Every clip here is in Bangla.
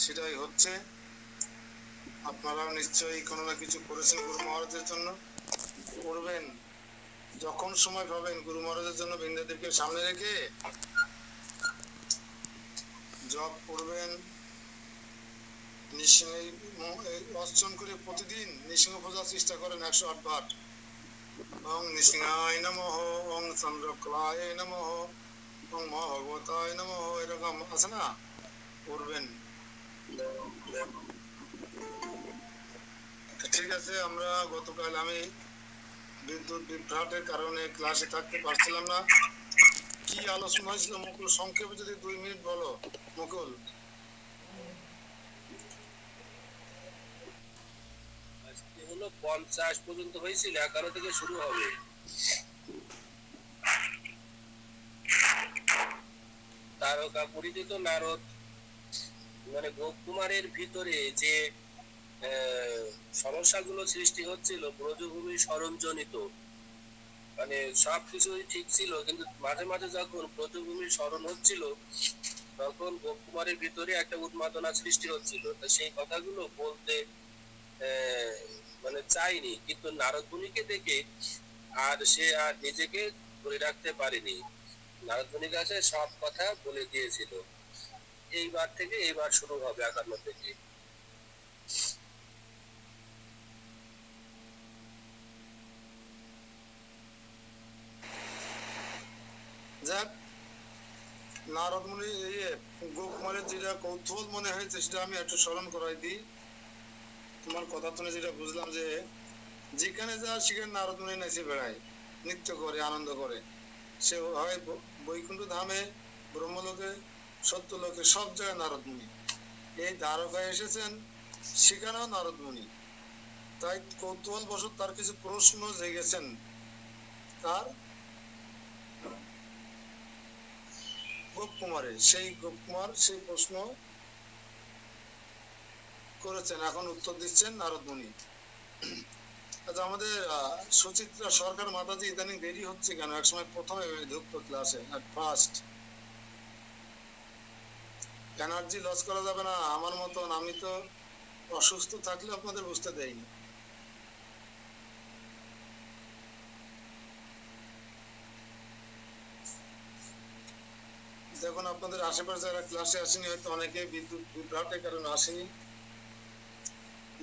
সেটাই হচ্ছে। আপনারাও নিশ্চয়ই কোনো না কিছু করেছেন গুরু মহারাজের জন্য, করবেন। যখন সময় পাবেন গুরু মহারাজের জন্য বৃন্দাদেবকে সামনে রেখে জপ করবেন, অর্চন করে প্রতিদিন নৃসিংহ পূজার চেষ্টা করেন 108 বার। ওং নৃসিংহায় নমঃ, ওং চন্দ্রকলায় নমঃ, ওং মহাভগবতায় নমঃ, এরকম আছে না, করবেন। ঠিক আছে, আমরা গতকাল আমি বিদ্যুৎ বিভ্রাটের কারণে ক্লাসে থাকতে পারছিলাম না। কি আলোচনা হয়েছিল মুকুল, সংক্ষেপে যদি 2 মিনিট বলো মুকুল। আজকে হলো 50 পর্যন্ত হয়েছিল, 11 থেকে শুরু হবে। তারকা পরিচিত নারদ মানে গোপকুমারের ভিতরে যে সমস্যাগুলো সৃষ্টি হচ্ছিল ব্রজভূমি স্মরণজনিত, মানে সবকিছুই ঠিক ছিল, কিন্তু মাঝে মাঝে যখন ব্রজভূমির স্মরণ হচ্ছিল তখন গোপকুমারের ভিতরে একটা উন্মাদনা সৃষ্টি হচ্ছিল। তো সেই কথাগুলো বলতে মানে চাইনি, কিন্তু নারদ মুনিকে দেখে আর সে আর নিজেকে ধরে রাখতে পারেনি। নারদ মুনির কাছে সব কথা বলে দিয়েছিল। এইবার থেকে এইবার শুরু হবে 51 থেকে। যাক, নারদ মুনি গোপকুমারের যেটা কৌতূহল মনে হয়েছে সেটা আমি একটু স্মরণ করাই দিই। তোমার কথা শুনে যেটা বুঝলাম যে যেখানে যা সেখানে নারদ মুনি নাচে বেড়ায়, নৃত্য করে, আনন্দ করে। সে হয় বৈকুণ্ঠ ধামে, ব্রহ্মলোকে, সত্যলোকে, সব জায়গায় নারদ মুনি। এই দ্বারকায় এসেছেন, সেখানেও নারদ মুনি। তাই কৌতূহল বশত তার কিছু প্রশ্ন জেগেছেন। তার গোপকুমারের, সেই গোপকুমার সেই প্রশ্ন করেছেন, এখন উত্তর দিচ্ছেন নারদ মুনি। আচ্ছা, আমাদের সুচিত্রা সরকার মাতাজি ইদানিং দেরি হচ্ছে কেন? একসময় প্রথমে ঢুকতো ক্লাসে, ফার্স্ট। এনার্জি লস করা যাবে না আমার মতন, আমি তো অসুস্থ থাকলে আপনাদের বুঝতে দেয়নি। দেখুন, আপনাদের আশেপাশে যারা ক্লাসে আসেনি, হয়তো অনেকে বিদ্যুৎ বিভ্রাটের কারণে আসেনি।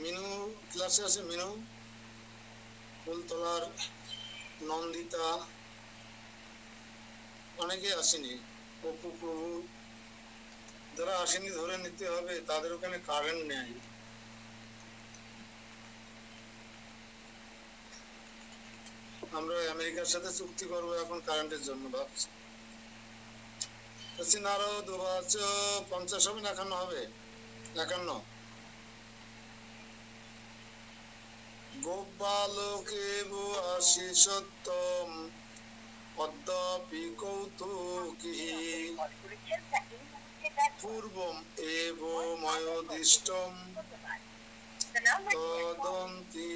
মিনু ক্লাসে আসে, মিনু, ফুলতলার নন্দিতা, অনেকে আসেনি। অপু প্রভু, যারা আসেনি ধরে নিতে হবে, তাদের ওখানে কারেন্ট নেই। আমরা আমেরিকার সাথে চুক্তি করবো এখন কারেন্টের জন্য ভাবছি। আরো 50 হবে না 51 হবে? 51। গোপালকে আসি সত্যম অদ্যাপি কৌতুকী পূর্বম এব ময়োদিষ্টম তদন্তি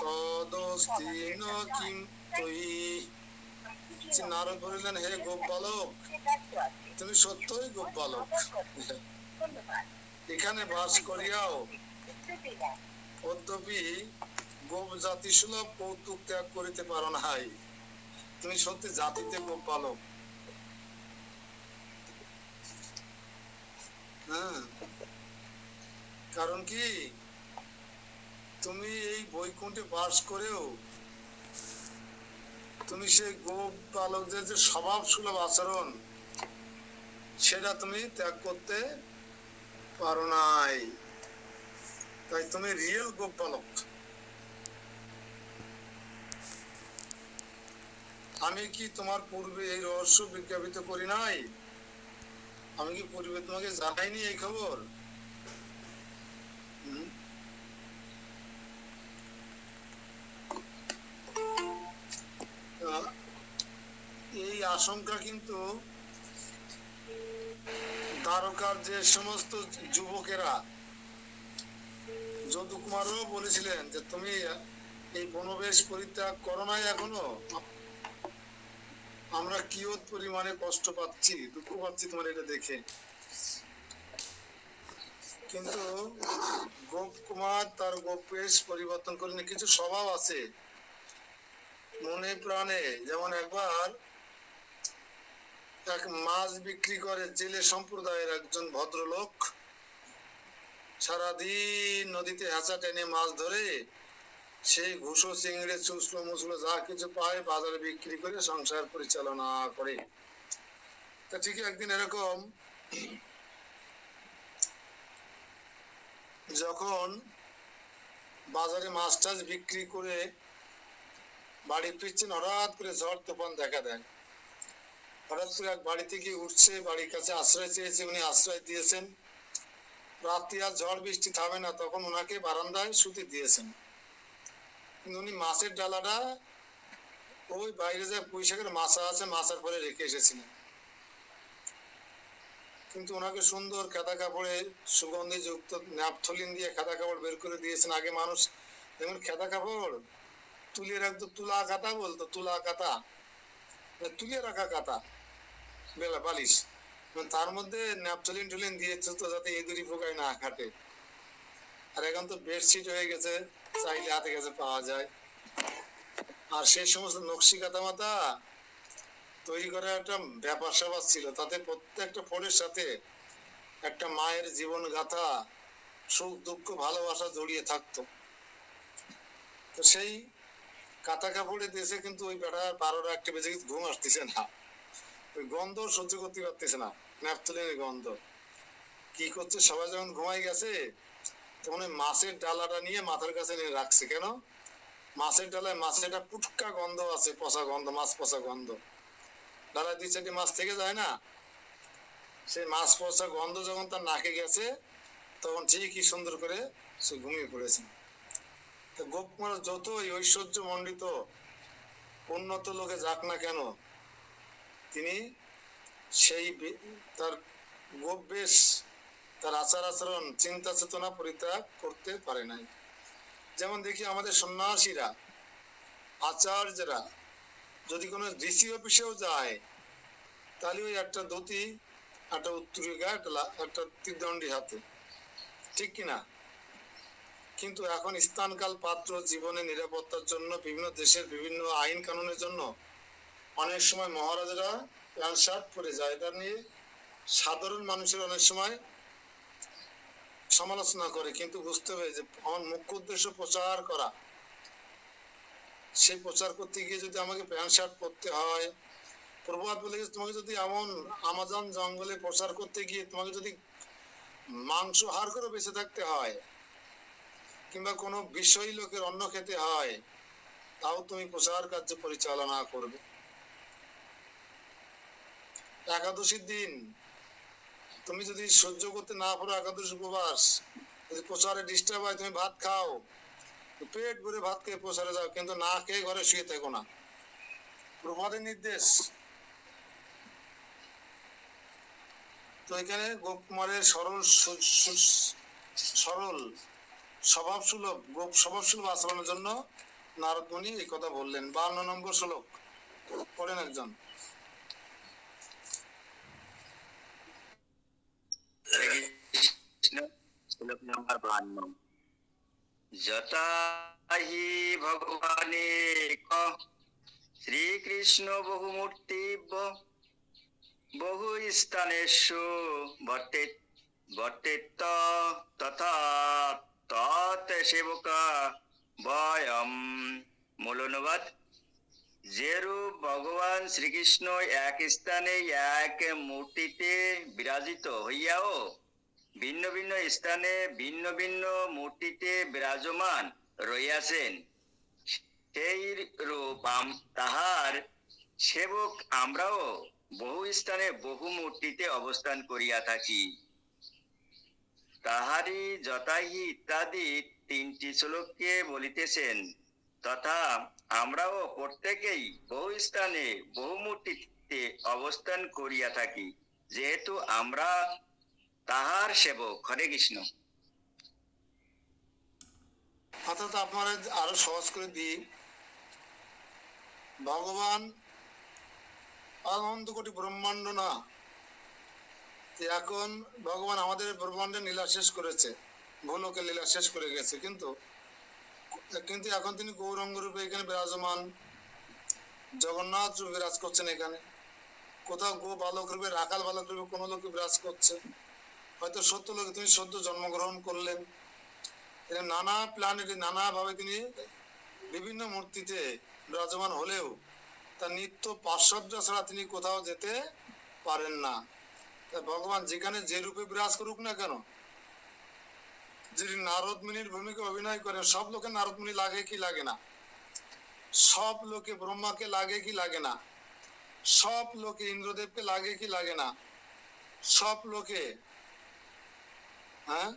তদস্তি ন কিম তয়ি। নারদ বলিলেন, হে গোপালক, তুমি সত্যই গোপালক, এখানে বাস করিয়াও অদ্যপি গোপ জাতি সুলভ কৌতুক ত্যাগ করিতে পারো নাই। তুমি সত্যি জাতিতে গোপালক। হ্যাঁ, কারণ কি, তুমি এই বৈকুণ্ঠে বাস করেও তুমি সেই গোপালকদের যে স্বভাব সুলভ আচরণ, সেটা তুমি ত্যাগ করতে পারো নাই। তাই তুমি রিয়েল গোপালক। আমি কি তোমার পূর্বে এই রহস্য বিজ্ঞাপিত করি নাই? আমি কি পূর্বে তোমাকে জানাইনি এই খবর? এই আশঙ্কা কিন্তু দ্বারকার যে সমস্ত যুবকেরা, যদুকুমারও বলেছিলেন যে তুমি এই বনবেশ পরিত্যাগ করো নাই এখনো, আমরা কিয়ৎ পরিমাণে কষ্ট পাচ্ছি, দুঃখ পাচ্ছি তোমার এটা দেখে। কিন্তু গোপ কুমার তার গোপ বেশ পরিবর্তন করেনি, কিছু স্বভাব আছে মনে প্রাণে। যেমন একবার এক মাছ বিক্রি করে জেলে সম্প্রদায়ের একজন ভদ্রলোক সারাদিন নদীতে হ্যাঁচা টেনে মাছ ধরে সেই ঘুষো চিংড়ে চুসলো মুসলো যা কিছু পায় বাজারে বিক্রি করে সংসার পরিচালনা করে। তা ঠিক একদিন এরকম যখন বাজারে মাছ টাছ বিক্রি করে বাড়ি ফিরছেন, হঠাৎ করে ঝড় তুফান দেখা দেয়। হঠাৎ করে এক বাড়িতে গিয়ে উঠছে, বাড়ির কাছে আশ্রয় চেয়েছে, উনি আশ্রয় দিয়েছেন। রাত্রি আর ঝড় বৃষ্টি থামে না, তখন ওনাকে বারান্দায় শুতে দিয়েছেন। কিন্তু উনি মাছের ডালাটা ওই বাইরে যে পুঁইশাকের মাছা আছে মাছার পরে রেখে এসেছিলেন। কিন্তু ওনাকে সুন্দর কাঁথা কাপড়ে সুগন্ধি যুক্ত ন্যাপথলিন দিয়ে কাঁথা কাপড় বের করে দিয়েছেন। আগে মানুষ যেমন কাঁথা কাপড় তুলে রাখতো, তুলা কাঁথা বলতো, তুলা কাঁথা, তুলে রাখা কাঁথা, বেলা বালিশ, তার মধ্যে ন্যাপথলিন টুলিন দিয়েছে তো যাতে ইঁদুরি পোকায় না কাটে। আর এখন তো বেডশিট হয়ে গেছে, চাইলে হাতে কাছে পাওয়া যায়। আর সেই সমস্ত নকশি কাঁথা মাথা তৈরি করা একটা ব্যাপার স্যাপার ছিল, তাতে প্রত্যেকটা ফোনের সাথে একটা মায়ের জীবন গাথা, সুখ দুঃখ ভালোবাসা জড়িয়ে থাকতো। তো সেই কাঁথা কাপড়ে দেশে কিন্তু ওই বেড়া 12টা 1টা বেজে ঘুম আসতেছে না, ওই গন্ধ সহ্য করতে পারতেছে না, ন্যাপথলিনের গন্ধ। কি করছে, সবাই যখন ঘুমাই গেছে তখন ওই মাছের ডালাটা নিয়ে মাথার কাছে নিয়ে রাখছে। কেন? মাছের ডালায় মাছের একটা পুটকা গন্ধ আছে, পচা গন্ধ, মাছ পচা গন্ধ। ডালায় 2-4টি মাছ থেকে যায় না, সেই মাছ পচা গন্ধ যখন তার নাকে গেছে তখন ঠিকই সুন্দর করে সে ঘুমিয়ে পড়েছে। তো গোপকুমার যতই ঐশ্বর্য মণ্ডিত উন্নত লোকে যাক না কেন, তিনি সেই তার গোপ বেশ, তার আচার আচরণ, চিন্তা চেতনা পরিত্যাগ করতে পারে নাই। যেমন দেখি আমাদের সন্ন্যাসীরা, আচার্যরা যদি কোনো ডিসি অফিসেও যায় তাহলে ওই একটা ধুতি, একটা উত্তরিকা, একটা তীরদণ্ডী হাতে, ঠিক কিনা? কিন্তু এখন স্থানকাল পাত্র জীবনে নিরাপত্তার জন্য বিভিন্ন দেশের বিভিন্ন আইন কানুনের জন্য অনেক সময় মহারাজারা প্যান্ট শার্ট পরে যায়। এটা নিয়ে সাধারণ মানুষের অনেক সময় সমালোচনা করে, কিন্তু বুঝতে হবে যে আমার মুখ্য উদ্দেশ্য প্রচার করা। সেই প্রচার করতে গিয়ে যদি আমাকে প্যান্ট শার্ট পরতে হয়, প্রবাদ বলে গেছে তোমাকে যদি এমন আমাজন জঙ্গলে প্রচার করতে গিয়ে তোমাকে যদি মাংস হার করে বেঁচে থাকতে হয় কিংবা কোনো বিষয়ী লোকের অন্ন খেতে হয়, তাও তুমি প্রচার কার্য পরিচালনা করবে। একাদশীর দিন তুমি যদি সহ্য করতে না পারো একাদশী উপবাস, যদি প্রচারে ডিস্টার্ব হয়, তুমি ভাত খাও, পেট ভরে ভাত খেয়ে প্রচারে যাও, কিন্তু না খেয়ে ঘরে শুয়ে থেকো না। প্রভাতের নির্দেশ। তো এখানে গোপকুমারের সরল সরল স্বভাব সুলভ, গোপ স্বভাব সুলভ আচরণের জন্য নারদ মুনি এই কথা বললেন। 52 নম্বর শ্লোক পড়েন একজন। শ্লোক নাম্বার 52। যথা হি ভগবানেক শ্রীকৃষ্ণ বহুমূর্তিব বহু স্থানেষু বর্তেত তথা তৎ সেবকা বয়ম। মূল অনুবাদ: যেরূপ ভগবান শ্রীকৃষ্ণ এক স্থানে এক মূর্তিতে বিরাজিত হইয়াও ভিন্ন ভিন্ন স্থানে ভিন্ন ভিন্ন মূর্তিতে বিরাজমান রইয়াছেন, সেই রূপ তাহার সেবক আমরাও বহু স্থানে বহু মূর্তিতে অবস্থান করিয়া থাকি। তাহারি যথাহি ইত্যাদি 3টি শ্লোককে বলিতেছেন। তথা আমরাও প্রত্যেকেই বহু স্থানে বহু মূর্তিতে অবস্থান করিয়া থাকি, যেহেতু আমরা তাহার সেবক। হরে কৃষ্ণ। অর্থাৎ আপনারা আরো সহজ করে দিই, ভগবান অনন্ত কোটি ব্রহ্মাণ্ড না, যে এখন ভগবান আমাদের ব্রহ্মাণ্ডের লীলা শেষ করেছে, ভূলোকে লীলা শেষ করে গেছে, কিন্তু কিন্তু এখন তিনি গৌরাঙ্গ রূপে এখানে বিরাজমান, জগন্নাথ রূপে বিরাজ করছেন এখানে। কোথাও গো বালক রূপে, রাখাল বালক রূপে কোনো লোকে বিরাজ করছে, হয়তো সত্য লোকে তিনি সদ্য জন্মগ্রহণ করলেন। নানা প্ল্যানেটে নানা ভাবে তিনি বিভিন্ন মূর্তিতে বিরাজমান হলেও তার নিত্য পার্শ্বর্য ছাড়া তিনি কোথাও যেতে পারেন না। ভগবান যেখানে যে রূপে বিরাজ করুক না কেন, যিনি নারদ মুনির ভূমিকা অভিনয় করেন, সব লোকে নারদ মুনি লাগে কি লাগে না, সব লোকে ব্রহ্মাকে লাগে কি লাগে না, সব লোকে ইন্দ্রদেবকে লাগে কি লাগে না, সব লোকে হ্যাঁ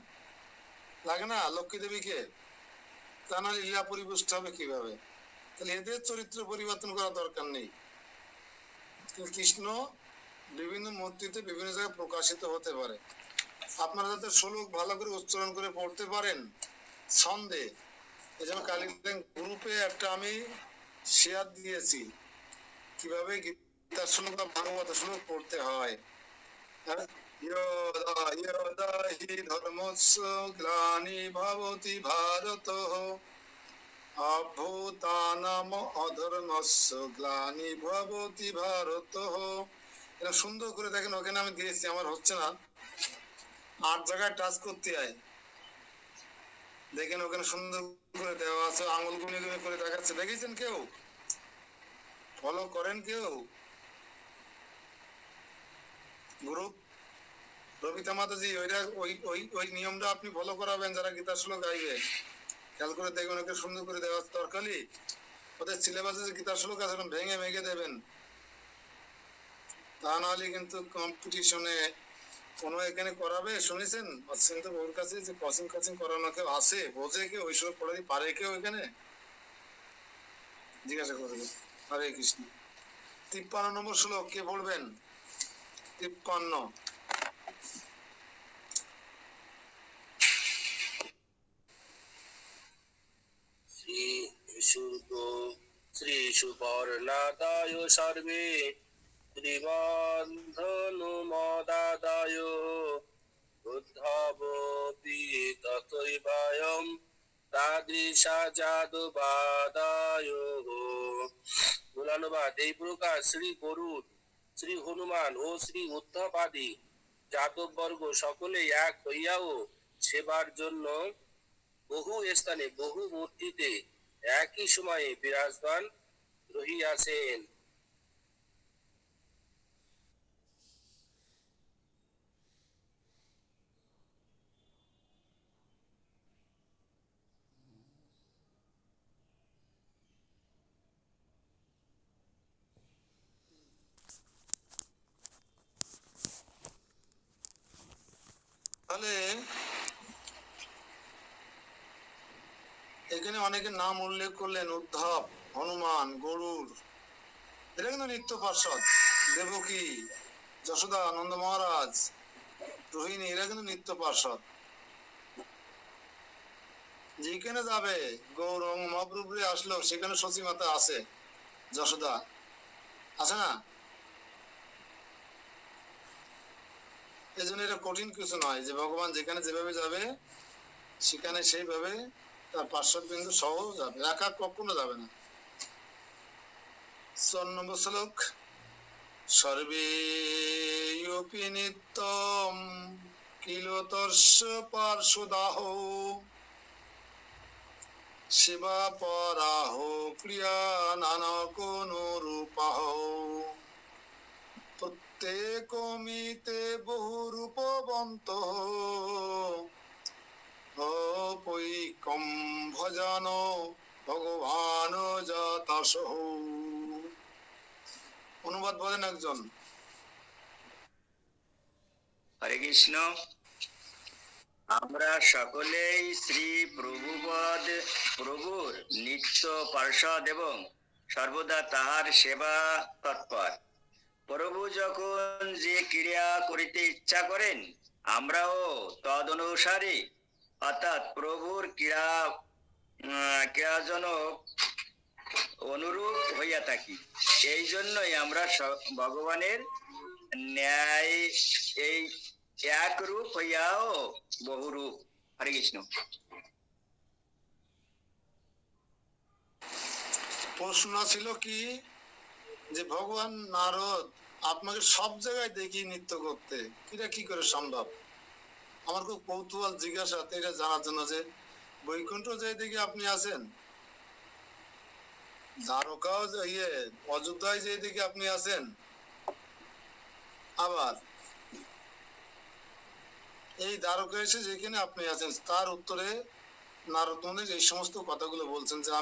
লাগে না লক্ষ্মী দেবীকে, তা না লীলা পরিপুষ্ট হবে কিভাবে? তাহলে এদের চরিত্র পরিবর্তন করা দরকার নেই। কৃষ্ণ বিভিন্ন মূর্তিতে বিভিন্ন জায়গায় প্রকাশিত হতে পারে। আপনারা যাতে শ্লোক ভালো করে উচ্চারণ করে পড়তে পারেন ছন্দে, এই জন্য কালিদাস গ্রুপে একটা আমি শেয়ার দিয়েছি কিভাবে গীতার শ্লোক বা ভাগবত শ্লোক পড়তে হয়। योदा योदा हि धर्मस्य ग्लानि भवति भारतः अभूतानाम अधर्मस्य ग्लानि भवति भारतः। এটা সুন্দর করে দেখেন, ওখানে আমি দিয়েছি, আমার হচ্ছে না, 8 জায়গায় টাচ করতে হয়, দেখেন ওখানে সুন্দর করে দেওয়া আছে, আঙুল গুনে গুনে করে দেখাচ্ছে, দেখেছেন কেউ? ফলো করেন কেউ? গ্রুপ রবিতা মাতাজি, ওইটা ওই ওই ওই নিয়মটা আপনি ফলো করাবেন যারা গীতা শ্লোক গাইবে, খেয়াল করে দেখবেন ওকে সুন্দর করে দেওয়া দরকারি। ওদের সিলেবাসে যে গীতা শ্লোক আছে ভেঙে ভেঙে দেবেন, তা নাহলে কিন্তু কম্পিটিশনে কোনো এখানে করাবে। শুনেছেন অত্যন্ত ওর কাছে যে কোচিং কোচিং করানো কেউ আসে, বোঝে কেউ ওইসব পড়াই পারে কেউ এখানে? জিজ্ঞাসা করবে। হরে কৃষ্ণ। 53 নম্বর শ্লোক কে পড়বেন? 53। श्रीशुपर्णादाय सर्वे श्रीबन्धनुमोदादाय बुद्धवोऽपि तथैवायं तादृशा जादुबादाय। মূলানুবাদ: এই প্রকার শ্রী গরুড়, শ্রী হনুমান ও শ্রী উদ্ধব আদি যাদব বর্গ সকলেই এক হইয়াও সেবার জন্য বহু স্থানে বহু মূর্তিতে একই সময়ে বিরাজমান রহিয়াছেন। তাহলে এখানে অনেকের নাম উল্লেখ করলেন, উদ্ধব, হনুমান, গরুড়, এরা কিন্তু নিত্য পার্ষদ। দেবকী, যশোদা, নন্দ মহারাজ, রোহিণী, এরা কিন্তু নিত্য পার্ষদ। যেখানে যাবে গৌরঙ্গ মহাপ্রভু আসলো সেখানে সচী মাতা আছে, যশোদা আছে না? এই জন্য এটা কঠিন কিছু নয় যে ভগবান যেখানে যেভাবে যাবে সেখানে সেইভাবে তার পার্শ্বদ বিন্দু সহ যাবে, একা কখনো যাবে না। 4 নম্বর শ্লোক। সর্বেপি নিত্যম কিলতস্য পার্শ্বদাহ শিবা পরাহ প্রিয়া নানকোনুরূপাহ। প্রত্যেকমিতে বহু রূপবন্ত অপৈকম ভজন ভগবান জাতাসহ। অনুবাদ বলেন একজন। হরে কৃষ্ণ। আমরা সকলেই শ্রী প্রভুর নিত্য পার্ষদ এবং সর্বদা তাহার সেবা তৎপর। প্রভু যখন যে ক্রিয়া করিতে ইচ্ছা করেন আমরাও তদ অনুসারে অর্থাৎ প্রভুর ক্রিয়াজনক অনুরূপ হইয়া থাকি। এই জন্যই আমরা ভগবানের ন্যায় এই এক রূপ হইয়াও বহুরূপ। হরে কৃষ্ণ। প্রশ্ন ছিল কি যে ভগবান নারদ আপনাকে সব জায়গায় দেখি নৃত্য করতে, এটা কি করে সম্ভব? আমার খুব কৌতূহল জিজ্ঞাসা এটা জানার জন্য যে বৈকুণ্ঠ যে দিকে আপনি আছেন, দ্বারকাও অযোধ্যায় যে দিকে আপনি আছেন, আবার এই দ্বারকা এসে যেখানে আপনি আছেন তার উত্তরে নারদ মুনি এই সমস্ত কথাগুলো বলছেন যে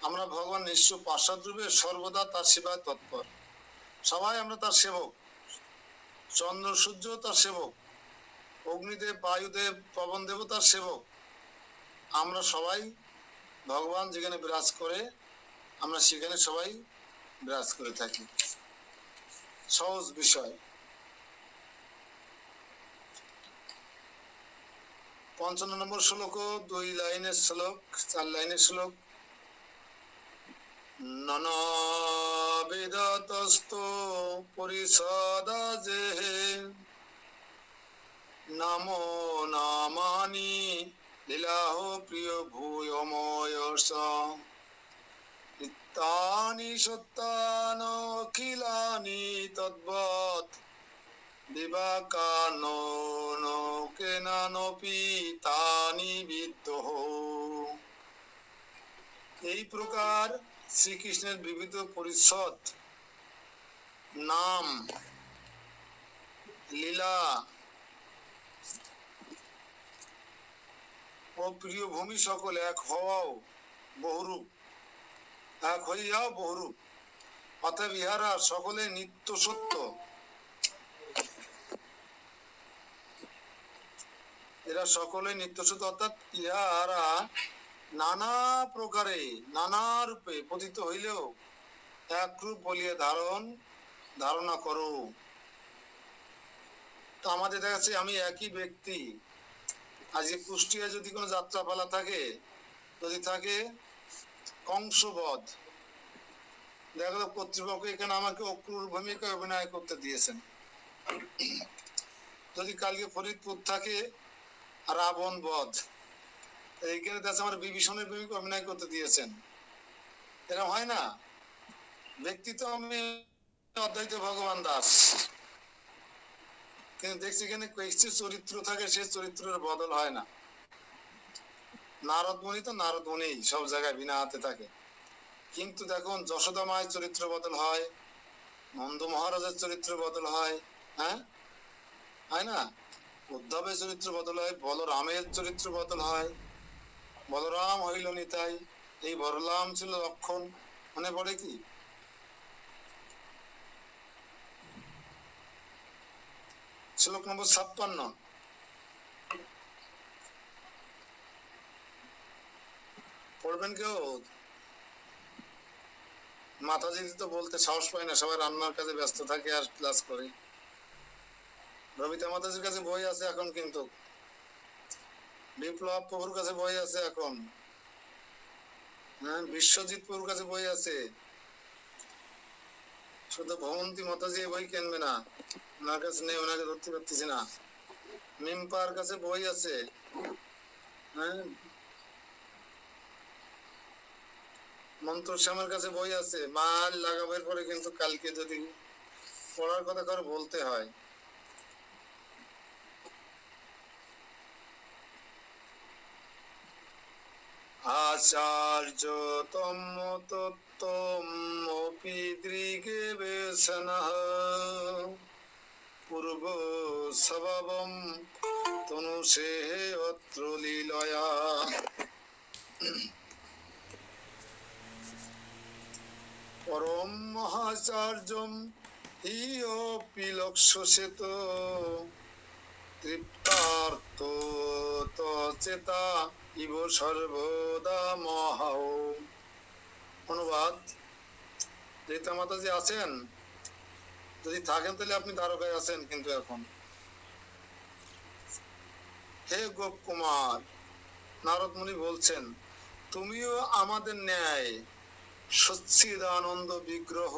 আমরা ভগবান নিঃস্ব পার্শ্বদ রূপে সর্বদা তার সেবায় তৎপর। সবাই আমরা তার সেবক, চন্দ্র সূর্য তার সেবক, অগ্নিদেব বায়ুদেব পবন দেব তার সেবক। আমরা সবাই ভগবান যেখানে বিরাজ করে আমরা সেখানে সবাই বিরাজ করে থাকি। সহজ বিষয়। 55 নম্বর শ্লোক, 2 লাইনের শ্লোক, 4 লাইনের শ্লোক। ননবেদতস্তো পরিষদা জেহে নামো নামানি লীলাহ প্রিয় ভূয়ময়স নিত্যানি সত্যানখিলানি তদ্বৎ বিবাকানো কেনানপি তানি বিদ্যহ। এই প্রকার শ্রীকৃষ্ণের বিবিধ পরিষদ, নাম, লীলা ও প্রিয় ভূমি সকল এক হওয়াও বহুরূপ, এক হইয়াও বহুরূপ, অতএব ইহারা সকলে নিত্য সত্য। এরা সকলে নিত্য সত্য, অর্থাৎ ইহারা নানা প্রকারে নানা রূপে পতিত হইলেও এক রূপ বলিয়া ধারণা করো। তো আমাদের দেখা যাচ্ছে আমি একই ব্যক্তি, আজকে কুষ্টিয়া যদি কোনো যাত্রাপালা থাকে, যদি থাকে কংসবধ, দেখা গেল কর্তৃপক্ষ এখানে আমাকে অক্রূর ভূমিকায় অভিনয় করতে দিয়েছেন। যদি কালকে ফরিদপুর থাকে রাবণ বধ, এইখানে দেখা আমার বিভীষণের ভূমিকা অভিনয় করতে দিয়েছেন। এরকম হয় না? ব্যক্তিত্ব আমি অদ্বৈত ভগবান দাস, কিন্তু দেখছি এখানে কয়েকটি চরিত্র থাকে, সে চরিত্রের বদল হয় না। নারদ মুনি তো নারদ মুনি সব জায়গায় বিনা হাতে থাকে, কিন্তু দেখুন যশোদা মায়ের চরিত্র বদল হয়, নন্দ মহারাজের চরিত্র বদল হয়, হ্যাঁ হয় না? উদ্ধবের চরিত্র বদল হয়, বলরামের চরিত্র বদল হয়। বলরাম হইল নিতাই, এই বলরাম ছিল লক্ষণ, মনে পড়ে কি? শ্লোক নম্বর 56। পড়বেন কেউ? মাতাজি তো বলতে সাহস পায় না, সবাই রান্নার কাজে ব্যস্ত থাকে আর ক্লাস করে। রবিতা মাতাজির কাছে বই আছে এখন, কিন্তু বিপ্লব প্রভুর কাছে বই আছে এখন, হ্যাঁ, বিশ্বজিৎ প্রভুর কাছে বই আছে। শুধু ভবন্তী মাতাজি বই কিনবে না, ওনার কাছে নেই, ওনাকে ধরতে পারতেছি না। মিম্পার কাছে বই আছে, হ্যাঁ, মন্ত্র শ্যামের কাছে বই আছে। মাল লাগাবার পরে কিন্তু কালকে যদি পড়ার কথা কারো বলতে হয়, আচার্য তম তত্ত্বমপি দৃগে বেশনঃ পূর্ব স্বভাবম তনুষে অত্র লীলয়া। পরম মহাচার্যম ইয়পি লক্ষ্যসেত তৃপ্তার্থ তচেতা ইব সর্বদা মহাও। অনুবাদ, রীতা মাতাজি আছেন? যদি থাকেন তাহলে আপনি দ্বারকায় আছেন, কিন্তু এখন হে গোপ কুমার, নারদ মুনি বলছেন তুমিও আমাদের ন্যায় সচ্চিদানন্দ বিগ্রহ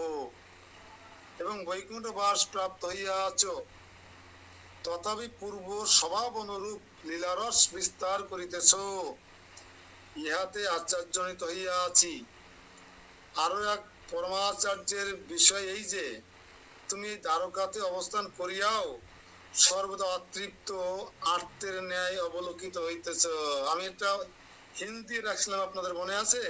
এবং বৈকুণ্ঠ বাস প্রাপ্ত হইয়াছ, তথাপি পূর্ব স্বভাব অনুরূপ লীলারস বিস্তার করিতেছ, ইহাতে আশ্চর্যজনিত হইয়াছি। আরো এক পরমাচার্যের বিষয় এই যে তুমি দ্বারকাতে অবস্থান করিয়াও সর্বদা অতৃপ্ত আর্তের ন্যায় অবলোকিত হইতেছ। আমি এটা হিন্দি রাখছিলাম, আপনাদের মনে আছে?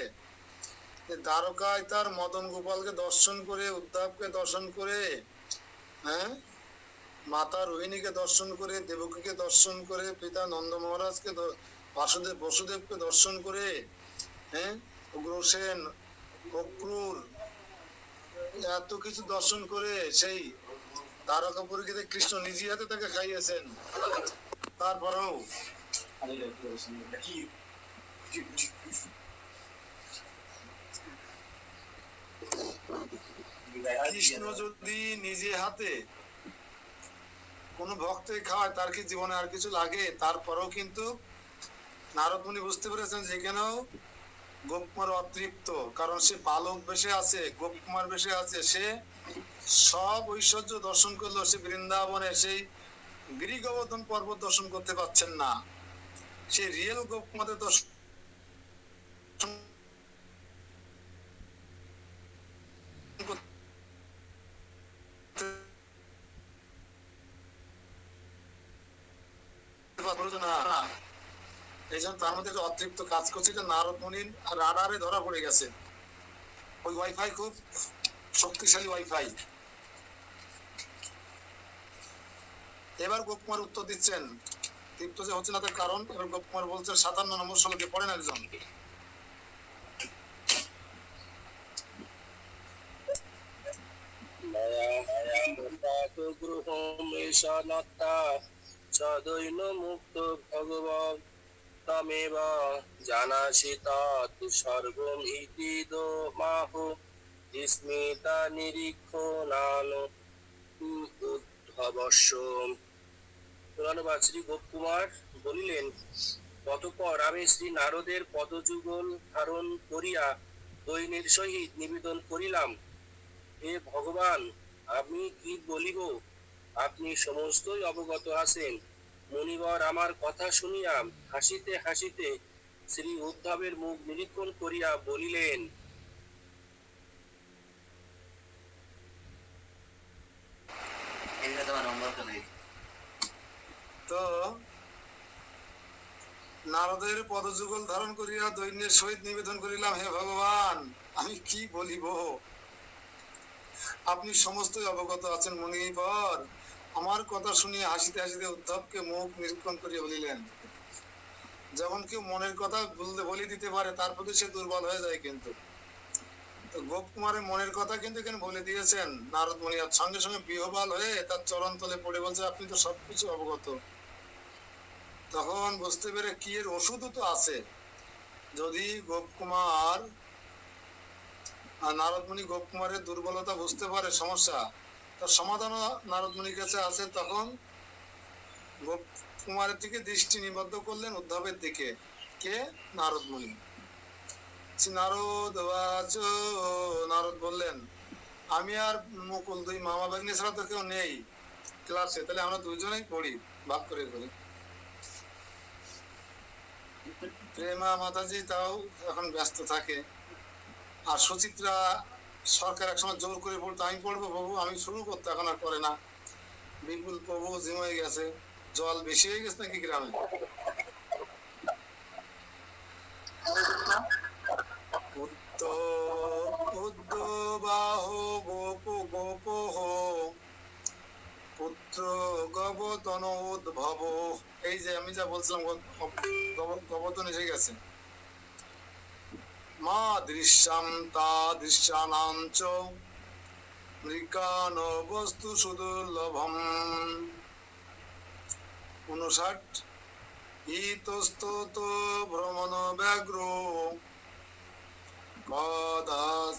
যে দ্বারকায় তার মদন গোপালকে দর্শন করে, উদ্ধবকে দর্শন করে, হ্যাঁ, মাতা রোহিণীকে দর্শন করে, দেবকীকে দর্শন করে, পিতা নন্দ মহারাজকে, বসুদেবকে দর্শন করে, হ্যাঁ, উগ্রসেন, অক্রূর, এত কিছু দর্শন করে সেই দ্বারকাপুরীকে কৃষ্ণ নিজে হাতে তাকে খাইয়েছেন। তারপরেও কৃষ্ণ যদি নিজে হাতে কোন ভক্তকে খাওয়ায়, তার কি জীবনে আর কিছু লাগে? তারপরেও কিন্তু নারদ মুনি বুঝতে পেরেছেন যেখানেও গোপকুমার অতৃপ্ত, কারণ সে বালক বেশে আছে, গোপকুমার বেশে আছে, সে সব ঐশ্বর্য দর্শন করলো, সে বৃন্দাবনে সেই গিরি গোবর্ধন পর্বত দর্শন করতে পারছেন না, সে রিয়েল গোপকুমারের দর্শন করতে না। এই জন্য তার মধ্যে একটা অতৃপ্ত কাজ করছে, যে নারদ মুনির রাডারে ধরা পড়ে গেছে। ওই ওয়াইফাই খুব শক্তিশালী ওয়াইফাই। এবার গোপকুমার উত্তর দিচ্ছেন, তৃপ্ত যে হচ্ছে না তার কারণ। এবার গোপকুমার বলছেন 57 নম্বর শ্লোকে, পড়েন একজন। সদৈন মুক্ত ভগবান তমেব জানাসি তৎ সর্বম ইতি দোমাহ স্মিতা নিরীক্ষণান উদ্ধবস্য। পুরাণবাদ শ্রী গোপকুমার বলিলেন, অতঃপর আমি শ্রী নারদের পদযুগল ধারণ করিয়া দৈন্যের সহিত নিবেদন করিলাম, হে ভগবান, আমি কি বলিব, আপনি সমস্তই অবগত আছেন। মুনিবর আমার কথা শুনিয়া হাসিতে হাসিতে শ্রী উদ্ধবের মুখ নিরীক্ষণ করিয়া বলিলেন, তো নারদের পদযুগল ধারণ করিয়া দৈন্যের সহিত নিবেদন করিলাম, হে ভগবান, আমি কি বলিব, আপনি সমস্তই অবগত আছেন। মুনিবর আমার কথা শুনিয়া হাসিতে হাসিতে উদ্ধবকে মুখ নিরীক্ষণ করিয়া বলিলেন। যখন কেউ মনের কথা বলে দিতে পারে, তার প্রতি সে দুর্বল হয়ে যায়। কিন্তু গোপকুমারের মনের কথা কিন্তু এখানে বলে দিয়েছেন নারদ মুনি, আর সঙ্গে সঙ্গে বিহ্বল হয়ে তার চরণ তলে পড়ে বলছে, আপনি তো সবকিছু অবগত। তখন বুঝতে পেরে কি এর ওষুধও তো আছে। যদি গোপকুমার, নারদ মুনি গোপকুমারের দুর্বলতা বুঝতে পারে, সমস্যা, তার সমাধানও নারদ মুনির কাছে আছে। তখন গোপকুমারের দিকে দৃষ্টি নিবদ্ধ করলেন উদ্ধবের দিকে। কে? নারদ মুনি। নারদ নারদ বললেন, আমি আর মুকুল দুই মামা ভাগ্নে ছাড়া তো কেউ নেই ক্লাসে, তাহলে আমরা দুইজনেই পড়ি, ভাগ করে করি। প্রেমা মাতাজি তাও এখন ব্যস্ত থাকে, আর সুচিত্রা সরকার একসময় জোর করে বলতো, আমি পড়বো বাবু, আমি শুরু করতে, এখন আর করে না। বিপুল প্রভু জিমে গেছে, জল বেশি হয়ে গেছে নাকি গ্রামে? উদ্যবাহ গোপ গোপ পুত্র গবতন উদ্ভব। এই যে আমি যা বলছিলাম, গবতন এসে গেছে। মা দৃশ্যাম তা দৃশ্যানাঞ্চ মৃকান বস্তু সুদুর্লভম। 59 ইতস্তত ভ্রমণ ব্যাঘ্র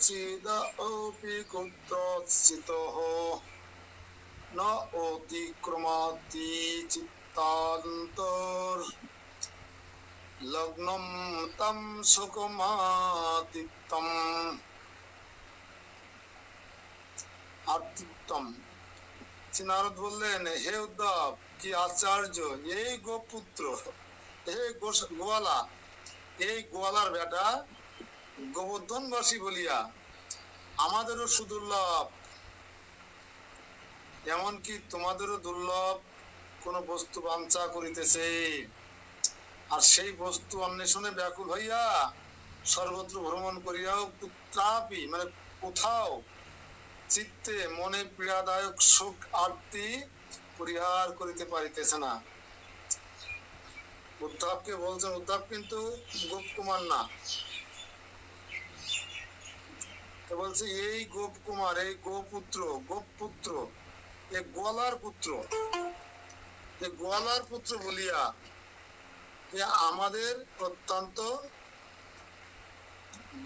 কদাচিদপি কুত্রচিতঃ ন অতিক্রমাতি চিত্তান্তর লগ্নম তম সুকুমাতিত্তম। উত্তম। নারদ বললেন, হে উদ্ধব, কি আশ্চর্য! এই গোপুত্র, এই গোয়ালা, এই গোয়ালার বেটা গোবর্ধনবাসী বলিয়া আমাদেরও সুদুর্লভ, এমনকি তোমাদেরও দুর্লভ কোন বস্তু বাঞ্ছা করিতেছে, আর সেই বস্তু অন্বেষণে ব্যাকুল হইয়া সর্বত্র ভ্রমণ করিয়াও কুত্রাপি মানে কোথাও চিত্তে মনে পীড়াদায়ক সুখ আরতি পরিহার করিতে পারিতেছে না। উদ্ধবকে বলছেন, উদ্ধব কিন্তু গোপকুমার না, বলছে এই গোপকুমার, এই গোপুত্র, গোপপুত্র, এই গোয়ালার পুত্র, এই গোয়ালার পুত্র বলিয়া আমাদের অত্যন্ত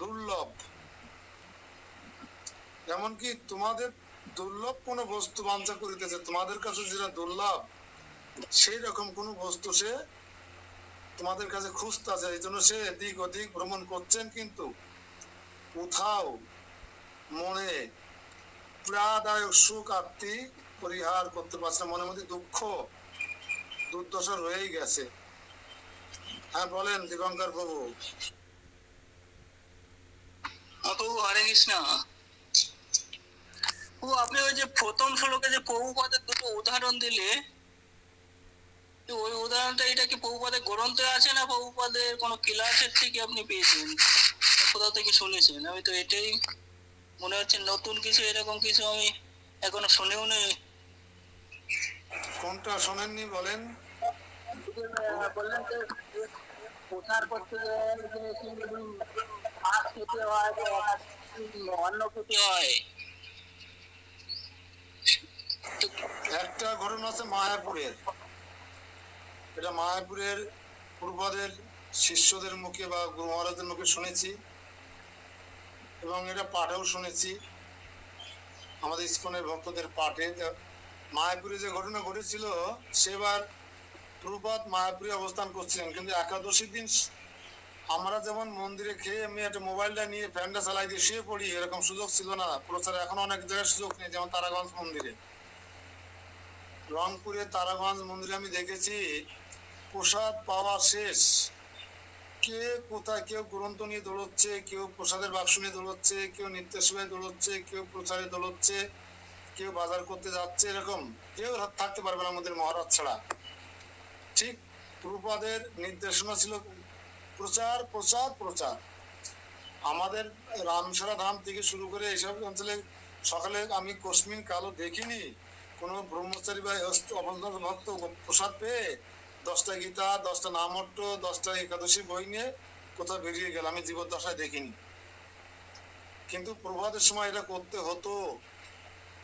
দুর্লভ, এমনকি তোমাদের দুর্লভ কোন বস্তু বাঞ্ছা করিতেছে, তোমাদের কাছে যেটা দুর্লভ সেই রকম কোন বস্তু সে তোমাদের কাছে খুঁজতেছে, এই জন্য সে এদিক ওদিক ভ্রমণ করছেন, কিন্তু কোথাও মনে পীড়াদায়ক সুখ আত্মি পরিহার করতে পারছে, মনের মধ্যে দুঃখ দুর্দশা রয়েই গেছে। হ্যাঁ বলেন দীপঙ্কর বাবু। প্রভু হরে কৃষ্ণ। ও আপনি ওই যে প্রথম শ্লোকে যে প্রভুপাদের দুটো উদাহরণ দিলে, ওই উদাহরণটা এটা কি প্রভুপাদের গ্রন্থে আছে না প্রভুপাদের কোনো ক্লাসের থেকে আপনি পেয়েছেন, কোথা থেকে শুনেছেন? আমি তো এটাই মনে হচ্ছে নতুন কিছু, এরকম কিছু আমি এখনো শুনেও নেই। কোনটা শোনেননি বলেন? বললেন যে প্রচার করতে ঘাস খেতে হয়, অন্ন খেতে হয়। একটা ঘটনা আছে মায়াপুরের, এটা মায়াপুরের পূর্বদের শিষ্যদের মুখে বা গুরু মহারাজদের মুখে শুনেছি, এবং এটা পাঠেও শুনেছি আমাদের ইস্কনের ভক্তদের পাঠে। মায়াপুরে যে ঘটনা ঘটেছিল, সেবার প্রভুপাদ মায়াপুরে অবস্থান করছিলেন, কিন্তু একাদশীর দিন আমরা যেমন মন্দিরে খেয়ে আমি একটা মোবাইলটা নিয়ে ফ্যানটা চালাই দিয়ে শুয়ে পড়ি, এরকম সুযোগ ছিল না প্রচারে। এখন অনেক জায়গায় সুযোগ নেই, যেমন তারাগঞ্জ মন্দিরে, রংপুরের তারাগঞ্জ মন্দিরে আমি দেখেছি প্রসাদ পাওয়া শেষ, কে কোথায়, কেউ গ্রন্থ নিয়ে দৌড়চ্ছে, কেউ প্রসাদের বাক্স নিয়ে দৌড়চ্ছে, কেউ নিত্যের সেবায় দৌড়চ্ছে, কেউ প্রচারে দৌড়চ্ছে, কেউ বাজার করতে যাচ্ছে, এরকম কেউ থাকতে পারবে না আমাদের মহারাজ ছাড়া। ঠিক প্রভুপাদের নির্দেশনা ছিল প্রচার প্রচার প্রচার। আমাদের রামসারা ধাম থেকে শুরু করে এইসব অঞ্চলে সকালে আমি কসমিন কালো দেখিনি কোনো ব্রহ্মচারী বা অবতার ভক্ত প্রসাদ পেয়ে 10টা গীতা, 10টা নামট্য, 10টা একাদশী বই নিয়ে কোথাও বেরিয়ে গেল, আমি জীবদ্দশায় দেখিনি। কিন্তু প্রভাতের সময় এটা করতে হতো।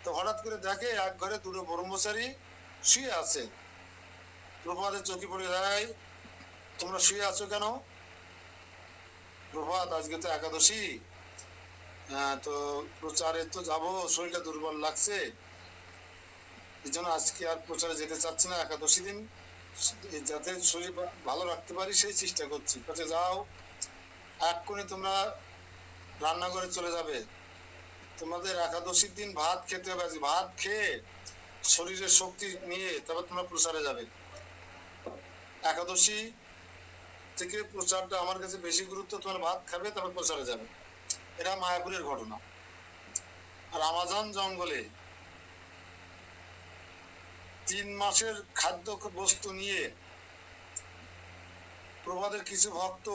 তো হঠাৎ করে দেখে এক ঘরে দুটো ব্রহ্মচারী শুয়ে আছে। প্রভাতের চোখে পড়ে যায়, তোমরা শুয়ে আছো কেন? প্রভাত, আজকে তো একাদশী, তো প্রচারে তো যাবো, শরীরটা দুর্বল লাগছে, এই জন্য আজকে আর প্রচারে যেতে চাচ্ছি না, একাদশী দিন যাতে শরীর ভালো রাখতে পারি সেই চেষ্টা করছি। কাছে যাও, এক্ষুনি তোমরা রান্নাঘরে চলে যাবে, তোমাদের একাদশীর দিন ভাত খেতে হবে, ভাত খেয়ে শরীরের শক্তি নিয়ে তারপর তোমরা প্রচারে যাবে। একাদশী থেকে প্রচারটা আমার কাছে বেশি গুরুত্ব, তোমার ভাত খাবে তারপর প্রচারে যাবে। এটা মায়াপুরের ঘটনা। আর আমাজন জঙ্গলে 3 মাসের খাদ্য বস্তু নিয়ে প্রভাদের কিছু ভক্ত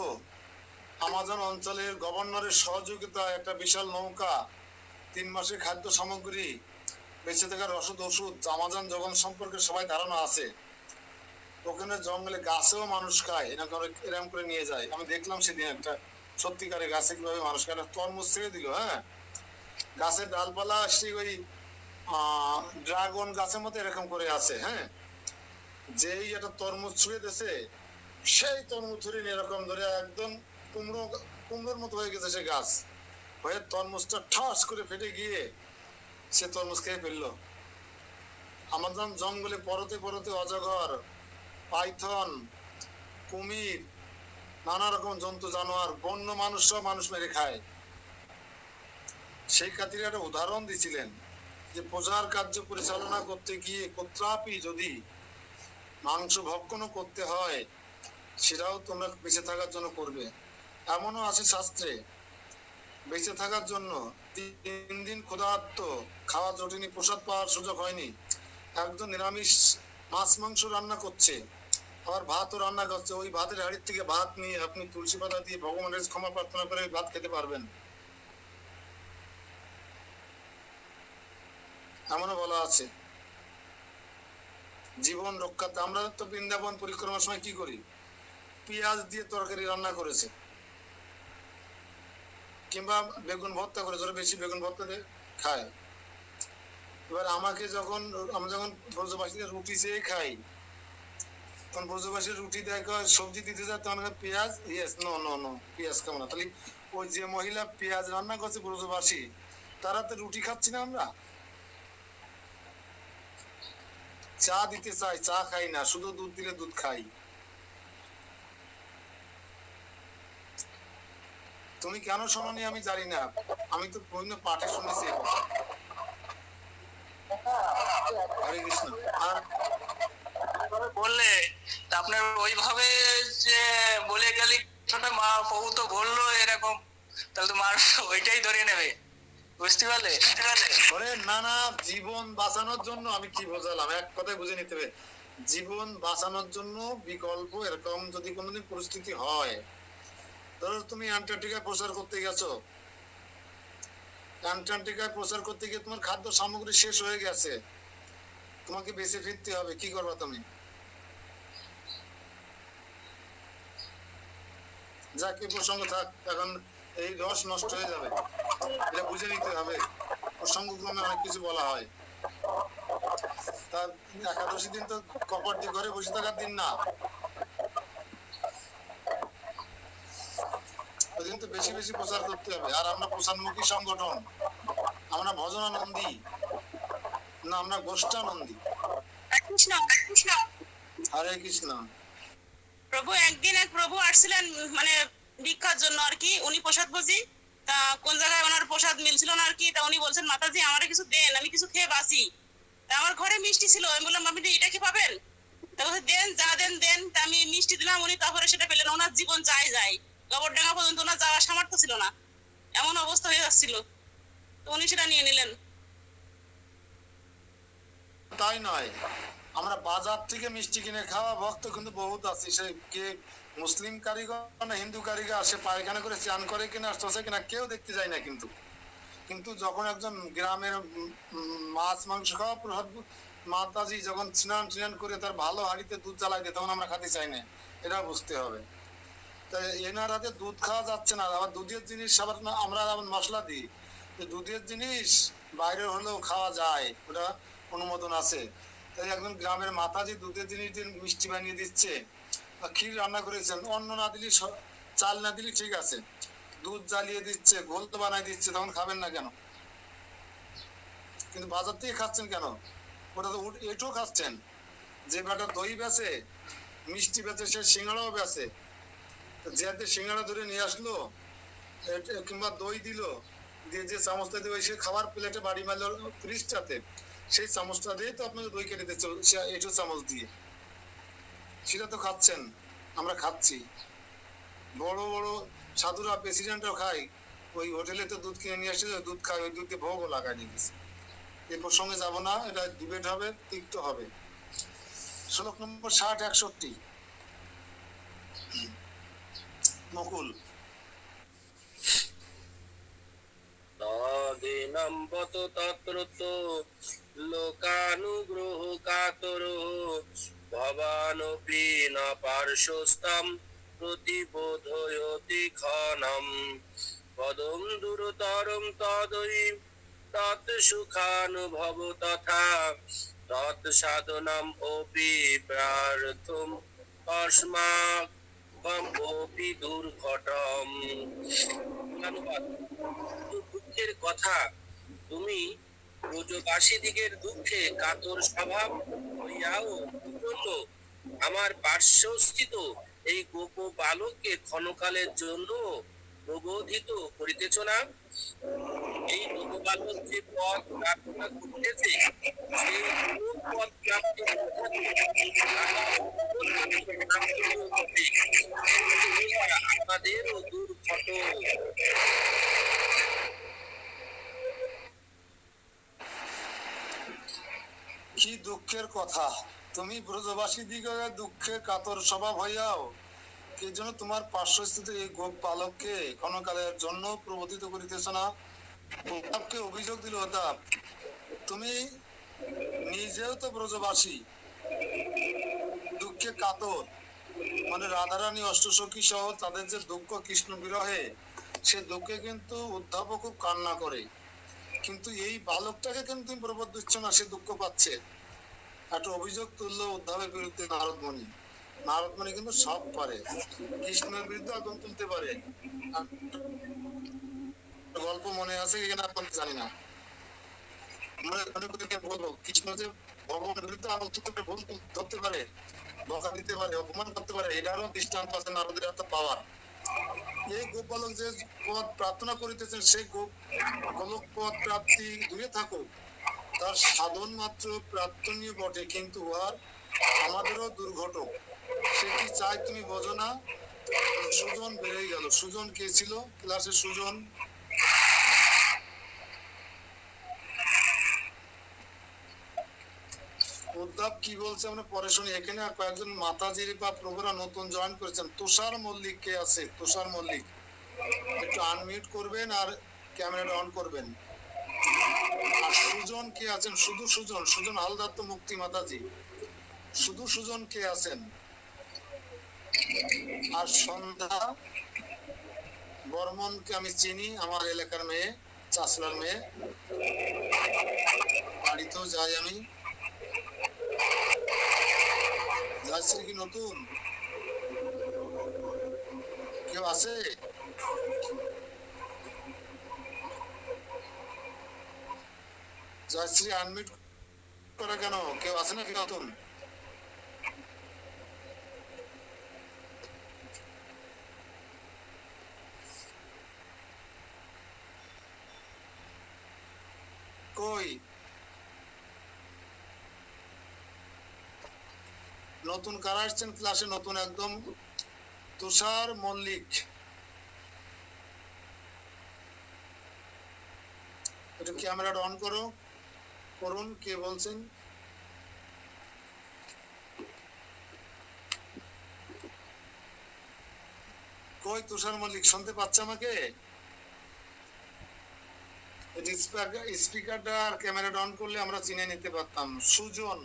আমাজন অঞ্চলের গভর্নরের সহযোগিতায় একটা বিশাল নৌকা, 3 মাসের খাদ্য সামগ্রী, বেঁচে থাকার ওষুধ, আমাজন জগন সম্পর্কে সবাই ধারণা আছে। ওখানে জঙ্গলে গাছেও মানুষ খায়, এরকম করে নিয়ে যায়। আমি দেখলাম সেদিন একটা সত্যিকারের গাছে কিভাবে মানুষ খায়, তরমুজ ছেড়ে দিল, হ্যাঁ, গাছের ডালপালা সেই ওই ড্রাগন গাছের মতো এরকম করে আছে, হ্যাঁ, যেই একটা তরমুজ ছুঁয়ে দিয়েছে, সেই তরমুজ ধরে এরকম ধরে একদম কুমড়োর মতো হয়ে গেছে সে গাছ, হয়ে তরমুজটা ঠাস করে ফেটে গিয়ে সে তরমুজ খেয়ে ফেললো। আমাজন জঙ্গলে পরতে পরতে অজগর, পাইথন, কুমির, নানা রকম জন্তু জানোয়ার, বন্য মানুষ সব মানুষ মেরে খায়। সেই খাতিরে একটা উদাহরণ দিছিলেন যে প্রচার কার্য পরিচালনা করতে গিয়ে কোত্রাপি যদি মাংস ভক্ষণও করতে হয়, সেটাও তোমরা বেঁচে থাকার জন্য করবে। এমনও আছে শাস্ত্রে, বেঁচে থাকার জন্য 3 দিন ক্ষুধার্ত, খাওয়া জটিনি, প্রসাদ পাওয়ার সুযোগ হয়নি, একজন নিরামিষ মাছ মাংস রান্না করছে, আবার ভাতও রান্না করছে, ওই ভাতের হাঁড়ির থেকে ভাত নিয়ে আপনি তুলসী পাতা দিয়ে ভগবানের ক্ষমা প্রার্থনা করে ভাত খেতে পারবেন। এমনও বলা আছে। জীবন রক্ষাতে আমরা তো বৃন্দাবন পরিক্রমার সময় কি করি, পেঁয়াজ দিয়ে তরকারি রান্না করেছে, কিংবা বেগুন ভর্তা করে, ধরো বেশি বেগুন ভর্তা দিয়ে খায়। এবার আমাকে যখন আমরা যখন ব্রজবাসীরা রুটি চেয়ে খাই, তখন ব্রজবাসীর রুটি দেয় সবজি দিতে যায়, তখন পেঁয়াজ, ইয়েস, নো নো নো, পেঁয়াজ খাবো না। তাহলে ওই যে মহিলা পেঁয়াজ রান্না করছে ব্রজবাসী, তারা তো রুটি খাচ্ছি না আমরা। চা দিতে চাই, চা খাই না, শুধু দুধ দিলে দুধ খাই। তুমি কেন শোনোনি আমি জানি না, আমি তো বিভিন্ন পাঠে শুনেছি। হরে কৃষ্ণ। আর বললে তা আপনার ওইভাবে যে বলে গেলি ছোট মা প্রভু তো বললো এরকম, তাহলে তো মার ওইটাই ধরে নেবে, বুঝতে পারলে? ওরে না না, জীবন বাঁচানোর জন্য আমি কি বোঝালাম, এক কথায় বুঝে নিতে হবে। জীবন বাঁচানোর জন্য বিকল্প এরকম যদি কোনোদিন পরিস্থিতি হয়, ধরো তুমি অ্যান্টার্কটিকায় প্রচার করতে গেছো, অ্যান্টার্কটিকায় প্রচার করতে গিয়ে তোমার খাদ্য সামগ্রী শেষ হয়ে গেছে, তোমাকে বেঁচে ফিরতে হবে, কি করবা তুমি? যাক, এই প্রসঙ্গ থাক, এখন এই রস নষ্ট হয়ে যাবে, এটা বুঝে নিতে হবে। প্রসঙ্গক্রমে অনেক কিছু বলা হয়। তার একাদশী দিন তো কপাট দিয়ে ঘরে বসে থাকার দিন না, ওই দিন তো বেশি বেশি প্রচার করতে হবে। আর আমরা প্রচারমুখী সংগঠন, আমরা ভজনানন্দী না, আমরা গোষ্ঠানন্দী। কৃষ্ণ কৃষ্ণ হরে কৃষ্ণ। প্রভু একদিন এক প্রভু আসছিলেন মানে ভিক্ষার জন্য আর কি, উনি প্রসাদ বুঝি তা কোন জায়গায় ওনার প্রসাদ মিলছিল না আর কি, তা উনি বলছেন মাতাজি আমারে কিছু দেন, আমি কিছু খেয়ে বাঁচি। তা আমার ঘরে মিষ্টি ছিল, আমি বললাম আপনি এটা কি পাবেন, তা বলছে দেন, যা দেন দেন। তা আমি মিষ্টি দিলাম, উনি তারপরে সেটা পেলেন, ওনার জীবন যায় যায়, গোবরডাঙ্গা পর্যন্ত ওনার যাওয়ার সামর্থ্য ছিল না, এমন অবস্থা হয়ে যাচ্ছিল, তো উনি সেটা নিয়ে নিলেন। তাই নয়, আমরা বাজার থেকে মিষ্টি কিনে খাওয়া ভক্ত কিন্তু বহুত আছে। সে কে মুসলিম কারিগর না হিন্দু কারিগর, সে পায়খানা করে চান করে কিনা আসতেছে কিনা কেউ দেখতে যায় না। কিন্তু কিন্তু যখন একজন গ্রামের মাছ মাংস খাওয়া প্রসাদ মাতাজি যখন স্নান টান করে তার ভালো হাঁড়িতে দুধ জ্বালাই দেয়, তখন আমরা খেতে চাই না, এটা বুঝতে হবে। তাই এনার হাতে দুধ খাওয়া যাচ্ছে না, আবার দুধের জিনিস আবার আমরা আবার মশলা দিই, দুধের জিনিস বাইরে হলেও খাওয়া যায়, ওটা অনুমোদন আছে। তাই একজন গ্রামের মাতাজি দুধের জিনিস দিয়ে মিষ্টি বানিয়ে দিচ্ছে, ক্ষীর রান্না করেছেন, অন্ন না দিলে, চাল না দিলে ঠিক আছে, দুধ জ্বালিয়ে দিচ্ছে, ঘোল বানাই দিচ্ছে, তখন খাবেন না কেন? কিন্তু বাজার থেকে খাচ্ছেন কেন? ওটা তো এটাও খাচ্ছেন। যে বেটা দই বেচে, মিষ্টি বেচে, সে সিঙ্গাড়াও বেচে, যে সিঙ্গাড়া ধরে নিয়ে আসলো কিংবা দই দিল, দিয়ে যে চামচটা দিয়ে সে খাবার প্লেটে বাড়ি মারলো ফ্রিজটাতে, সেই চামচটা দিয়ে তো আপনাকে দই কেটে দিচ্ছে, এটো চামচ দিয়ে, সেটা তো খাচ্ছেন, আমরা খাচ্ছি। বড় বড় সাধুরা, প্রেসিডেন্টও খায়, ওই হোটেলে তো দুধ কিনে নিয়ে আসছে, দুধ খায়, ওই দুধকে ভোগও লাগাই দিয়েছে। এই প্রসঙ্গে যাব না, এটা ডিবেট হবে, তিক্ত হবে। শ্লোক নম্বর 60-61 নকুল। তদিনম বত তত্রতো লোকানুগ্রহ কাতরো ভবানপি ন পার্শ্বস্তাম প্রতিবোধয়তি ক্ষণম পদম দুরতরম তদৈ তৎ সুখানুভব তথা তৎ সাধনম অপি প্রার্থম তস্মাৎ অপি দুর্ঘটম। অনুবাদ: দুঃখের কথা তুমি ব্রজবাসীদিগের দুঃখে কাতর স্বভাব হইয়াও জন্য আমার পার্শ্বস্থিত এই গোপ বালককে ক্ষণকালের জন্য প্রবোধিত করিতেছ না? এই লোকবালক যে পদ প্রার্থনা করিতেছে সেই কোন পদ প্রাপ্তি আমাদেরও দুর্ঘট। কি দুঃখের কথা, তুমি ব্রজবাসী দিগের দুঃখে কাতর স্বভাব হইয়াও কি জন্য তোমার পার্শ্বস্থিত এই গোপ পালককে ক্ষণকালের জন্য প্রবোধিত করিতেছ না? প্রতাপকে অভিযোগ দিল, প্রতাপ তুমি নিজেও তো ব্রজবাসী, দুঃখে কাতর, মানে রাধারানী অষ্টসখী সহ তাদের যে দুঃখ কৃষ্ণ বিরহে, সে দুঃখে কিন্তু উদ্ধব খুব কান্না করে, কিন্তু এই বালকটাকে কিন্তু তুমি প্রবোধ দিচ্ছ না, সে দুঃখ পাচ্ছে। একটা অভিযোগ তুললো উদ্ধবের বিরুদ্ধে নারদমণি। নারদমণি কিন্তু সব পারে, কৃষ্ণের বিরুদ্ধে আগুন তুলতে পারে। গল্প মনে আছে কিনা এখন জানি না, বলবো কৃষ্ণ যে ভগবানের বিরুদ্ধে আগুন তুলতে ভুল ধরতে পারে, বকা দিতে পারে, অপমান করতে পারে, এটারও দৃষ্টান্ত আছে নারদের একটা পাওয়ার। এই গোপালক যে পদ প্রার্থনা করিতেছেন, সেই গোলক পদ প্রাপ্তি দূরে থাকুক, তার সাধন মাত্র প্রার্থনীয় বটে, কিন্তু উহার আমাদেরও দুর্ঘটক। সে কি চাই তুমি বোঝো না? সুজন বেড়ে গেল। সুজন কে ছিল ক্লাসে? সুজন উদ্ধব কি বলছে আমরা পরে শুনি। এখানে কয়েকজন মাতাজির বা প্রভুরা নতুন জয়েন করেছেন। তুষার মল্লিক কে আছে? তুষার মল্লিক একটু আনমিউট করবেন আর ক্যামেরাটা অন করবেন। আর সুজন কে আছেন? শুধু সুজন, সুজন হালদার তো মুক্তি মাতাজি, শুধু সুজন কে আছেন? আর সন্ধ্যা বর্মনকে আমি চিনি, আমার এলাকার মেয়ে, চাষলার মেয়ে, বাড়িতেও যাই আমি। জয়শ্রী কি নতুন কেউ আছে? জয়শ্রী আনমিউট করা কেন? কেউ আছে নাকি নতুন? কই নতুন কারা আসছেন ক্লাসে? নতুন একদম তুষার মল্লিক, একটু ক্যামেরাটা অন করো, করুন। কে বলছেন? কই তুষার মল্লিক, শুনতে পাচ্ছে আমাকে? স্পিকারটা আর ক্যামেরাটা অন করলে আমরা চিনে নিতে পারতাম। সুজন,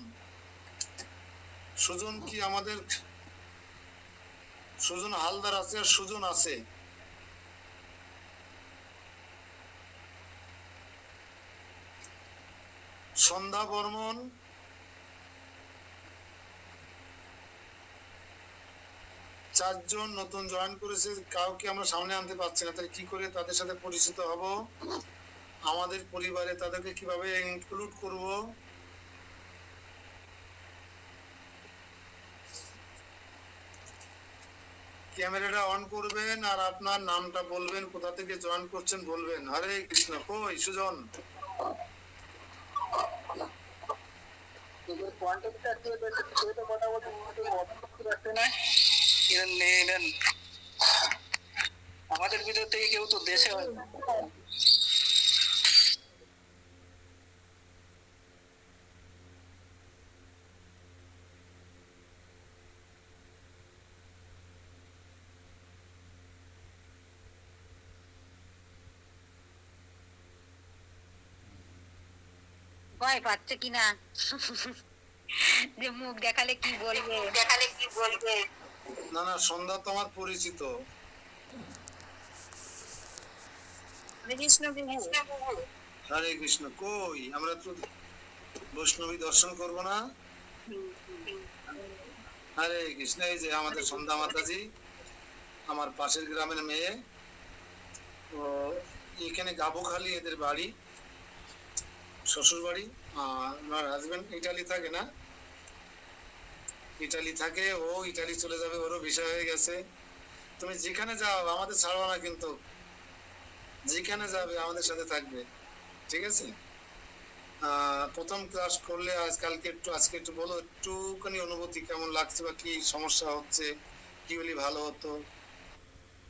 সুজন কি আমাদের? সুজন হালদার আছে আর সুজন আছে। সন্ধ্যা বর্মন, চারজন নতুন জয়েন করেছে, কাউকে আমরা সামনে আনতে পারছি না। তাহলে কি করে তাদের সাথে পরিচিত হব? আমাদের পরিবারে তাদেরকে কিভাবে ইনক্লুড করব? ক্যামেরাটা অন করবেন আর আপনার নামটা বলবেন, কোথা থেকে জয়েন করছেন বলবেন। হরে কৃষ্ণ। কই সুজন? আমাদের ভিতর থেকে কেউ তো দেশে হয় না। ভয় পাচ্ছে কিনা যে মুখ দেখালে কি বলবে। না না, সন্ধ্যা তো আমার পরিচিত। হরে কৃষ্ণ। কই আমরা তো বৈষ্ণবী দর্শন করব না? হরে কৃষ্ণ। এই যে আমাদের সন্ধ্যা মাতাজি, আমার পাশের গ্রামের মেয়ে। তো এখানে গাবুখালি এদের বাড়ি, শ্বশুর বাড়ি। আমার হাজবেন্ড ইটালি থাকে, না ইটালি থাকে, ও ইটালি চলে যাবে, ওরও ভিসা হয়ে গেছে। তুমি যেখানে যাও আমাদের ছাড়বা না কিন্তু। যেখানে যাবে আমাদের সাথে থাকবে, ঠিক আছে? প্রথম ক্লাস করলে আজকে একটু বলো, একটুখানি অনুভূতি কেমন লাগছে বা কি সমস্যা হচ্ছে, কি হলে ভালো হতো?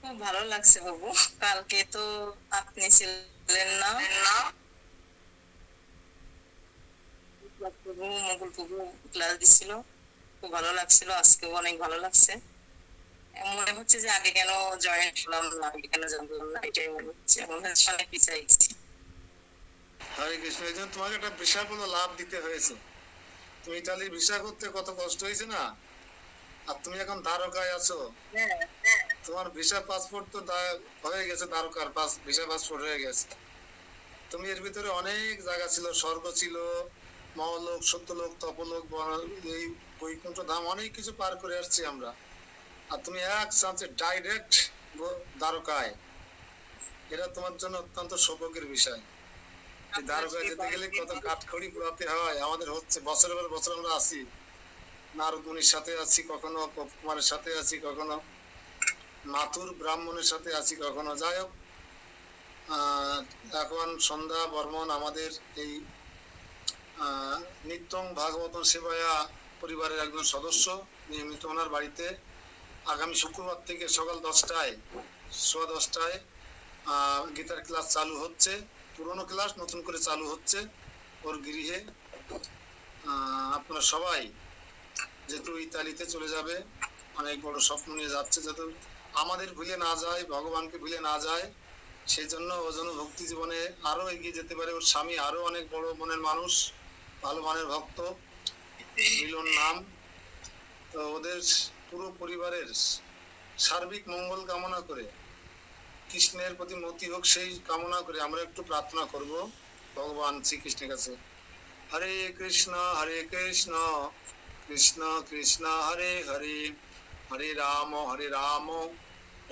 খুব ভালো লাগছে বাবু। কালকে তো আপনি ছিলেন না, প্রভু মঙ্গল প্রভু ক্লাস দিছিল, খুব ভালো লাগছিল। আজকেও অনেক ভালো লাগছে। মনে হচ্ছে যে আগে কেন জয়েন হলাম না, আগে কেন জানতাম না, এটাই মনে হচ্ছে। মনে হচ্ছে অনেক পিছাই গেছি। হরে কৃষ্ণ। এই জন্য তোমাকে একটা ভিসা কোনো লাভ দিতে হয়েছে। তুমি ইটালির ভিসা করতে কত কষ্ট হয়েছে না, আর তুমি এখন দ্বারকায় আছো। তোমার ভিসা পাসপোর্ট তো হয়ে গেছে, দ্বারকার ভিসা পাসপোর্ট হয়ে গেছে। তুমি এর ভিতরে অনেক জায়গা ছিল, স্বর্গ ছিল, মহলোক, সত্যলোক, তপলোক, এই বৈকুণ্ঠ ধাম, অনেক কিছু পার করে আসছি আমরা। আর তুমি এক চান্সে ডাইরেক্ট দ্বারকায়, এটা তোমার জন্য অত্যন্ত সৌভাগ্যের বিষয়। দ্বারকায় যেতে গেলে কত কাঠখড়ি পোড়াতে হয়, আমাদের হচ্ছে। বছরের পর বছর আমরা আছি, নারদ মুনির সাথে আছি, কখনো কুমারের সাথে আছি, কখনো মাথুর ব্রাহ্মণের সাথে আছি, কখনো। যাই হোক, এখন সন্ধ্যা বর্মন আমাদের এই নিত্যং ভাগবত সেবায়া পরিবারের একজন সদস্য, নিয়মিত ওনার বাড়িতে আগামী শুক্রবার থেকে সকাল 10টায়, সোয়া 10টায় গীতার ক্লাস চালু হচ্ছে। পুরনো ক্লাস নতুন করে চালু হচ্ছে ওর গৃহে। আপনারা সবাই যেহেতু ইতালিতে চলে যাবে, অনেক বড় স্বপ্ন নিয়ে যাচ্ছে, যাতে আমাদের ভুলে না যায়, ভগবানকে ভুলে না যায়, সেই জন্য ও যেন ভক্তি জীবনে আরো এগিয়ে যেতে পারে। ওর স্বামী আরো অনেক বড় মনের মানুষ, ভালো মানের ভক্ত, মিলন নাম। তো ওদের পুরো পরিবারের সার্বিক মঙ্গল কামনা করে, কৃষ্ণের প্রতি মতি হোক সেই কামনা করে আমরা একটু প্রার্থনা করব ভগবান শ্রীকৃষ্ণের কাছে। হরে কৃষ্ণ কৃষ্ণ কৃষ্ণ হরে হরে, হরে রাম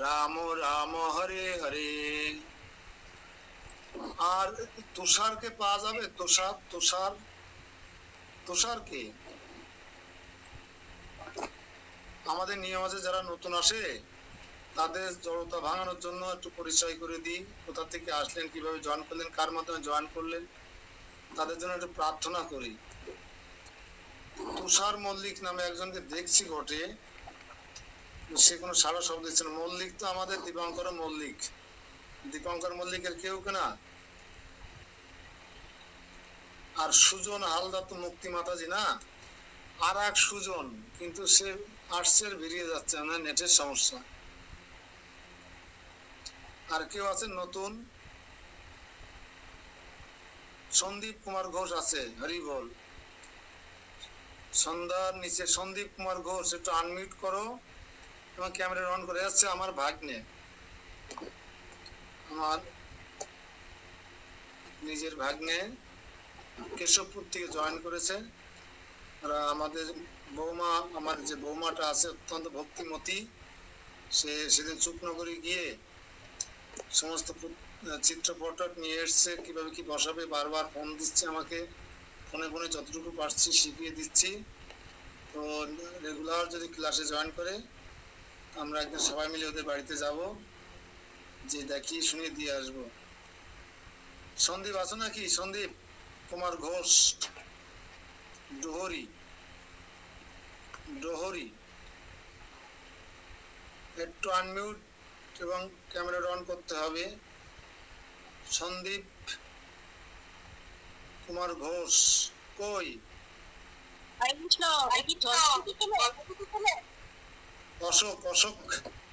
রাম রাম হরে হরে। আর তুষারকে পাওয়া যাবে? তুষারকে আমাদের নিয়ম আছে, যারা নতুন আসে তাদের জড়তা ভাঙানোর জন্য একটু পরিচয় করে দিই, কোথা থেকে আসলেন, কিভাবে জয়েন করলেন, কার মাধ্যমে জয়েন করলেন, তাদের জন্য একটু প্রার্থনা করি। তুষার মল্লিক নামে একজনকে দেখছি ঘটে, সে কোনো সারা শব্দ দিচ্ছে না। মল্লিক তো আমাদের দীপঙ্কর মল্লিকের কেউ কেনা। আর সুজন হালদার তো মুক্তি মাতাজি না, আর এক সুজন, কিন্তু সে আসছে বেরিয়ে যাচ্ছে, না নেটের সমস্যা। আর কেউ আছে নতুন? সন্দীপ কুমার ঘোষ আছে, হরি বল। সন্ধ্যার নিচে সন্দীপ কুমার ঘোষ, একটু আনমিউট করো এবং ক্যামেরা অন করে। যাচ্ছে আমার ভাগ্নে, আমার নিজের ভাগ্নে, কেশবপুর থেকে জয়েন করেছে। আমাদের বৌমা, আমার যে বৌমাটা আছে অত্যন্ত ভক্তিমতী, সে সেদিন চুপনগরে গিয়ে সমস্ত চিত্রপট নিয়ে এসছে, কিভাবে কি বসাবে, বারবার ফোন দিচ্ছে আমাকে, ফোনে যতটুকু পারছি শিখিয়ে দিচ্ছি। তো রেগুলার যদি ক্লাসে জয়েন করে, আমরা একদিন সবাই মিলে ওদের বাড়িতে যাব, যে দেখিয়ে শুনিয়ে দিয়ে আসবো। সন্দীপ আছো নাকি? সন্দীপ কুমার ঘোষ, ডোহরি, একটু আনমিউট এবং ক্যামেরা অন করতে হবে। সন্দীপ কুমার ঘোষ কই? অশোক,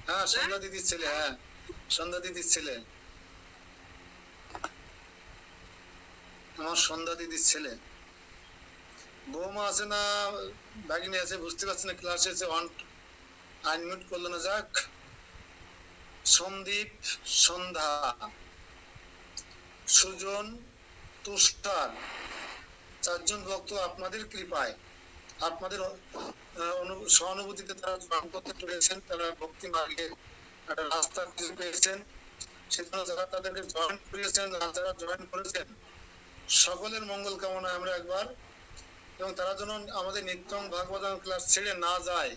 হ্যাঁ, সন্ধ্যা দিদির ছেলে, হ্যাঁ, সন্ধ্যা দিদির ছেলে, আমার সন্ধ্যা দিদির ছেলে। বৌমা আছে না ভাগিনী আছে বুঝতে পারছি না, ক্লাসে আছে, আনমিউট করলো না। যাক, সন্দীপ, সন্ধ্যা, সুজন, তুষার, চারজন ভক্ত আপনাদের কৃপায়, আপনাদের সহানুভূতিতে তারা জয়েন করতে পেরেছেন, তারা ভক্তি মার্গে একটা রাস্তা খুঁজে পেয়েছেন। সেজন্য যারা তাদেরকে জয়েন করিয়েছেন, যারা জয়েন করেছেন, সকলের মঙ্গল কামনায় আমরা একবার, এবং তারা যেন আমাদের নিত্যং ভাগবত ক্লাস ছেড়ে না যায়,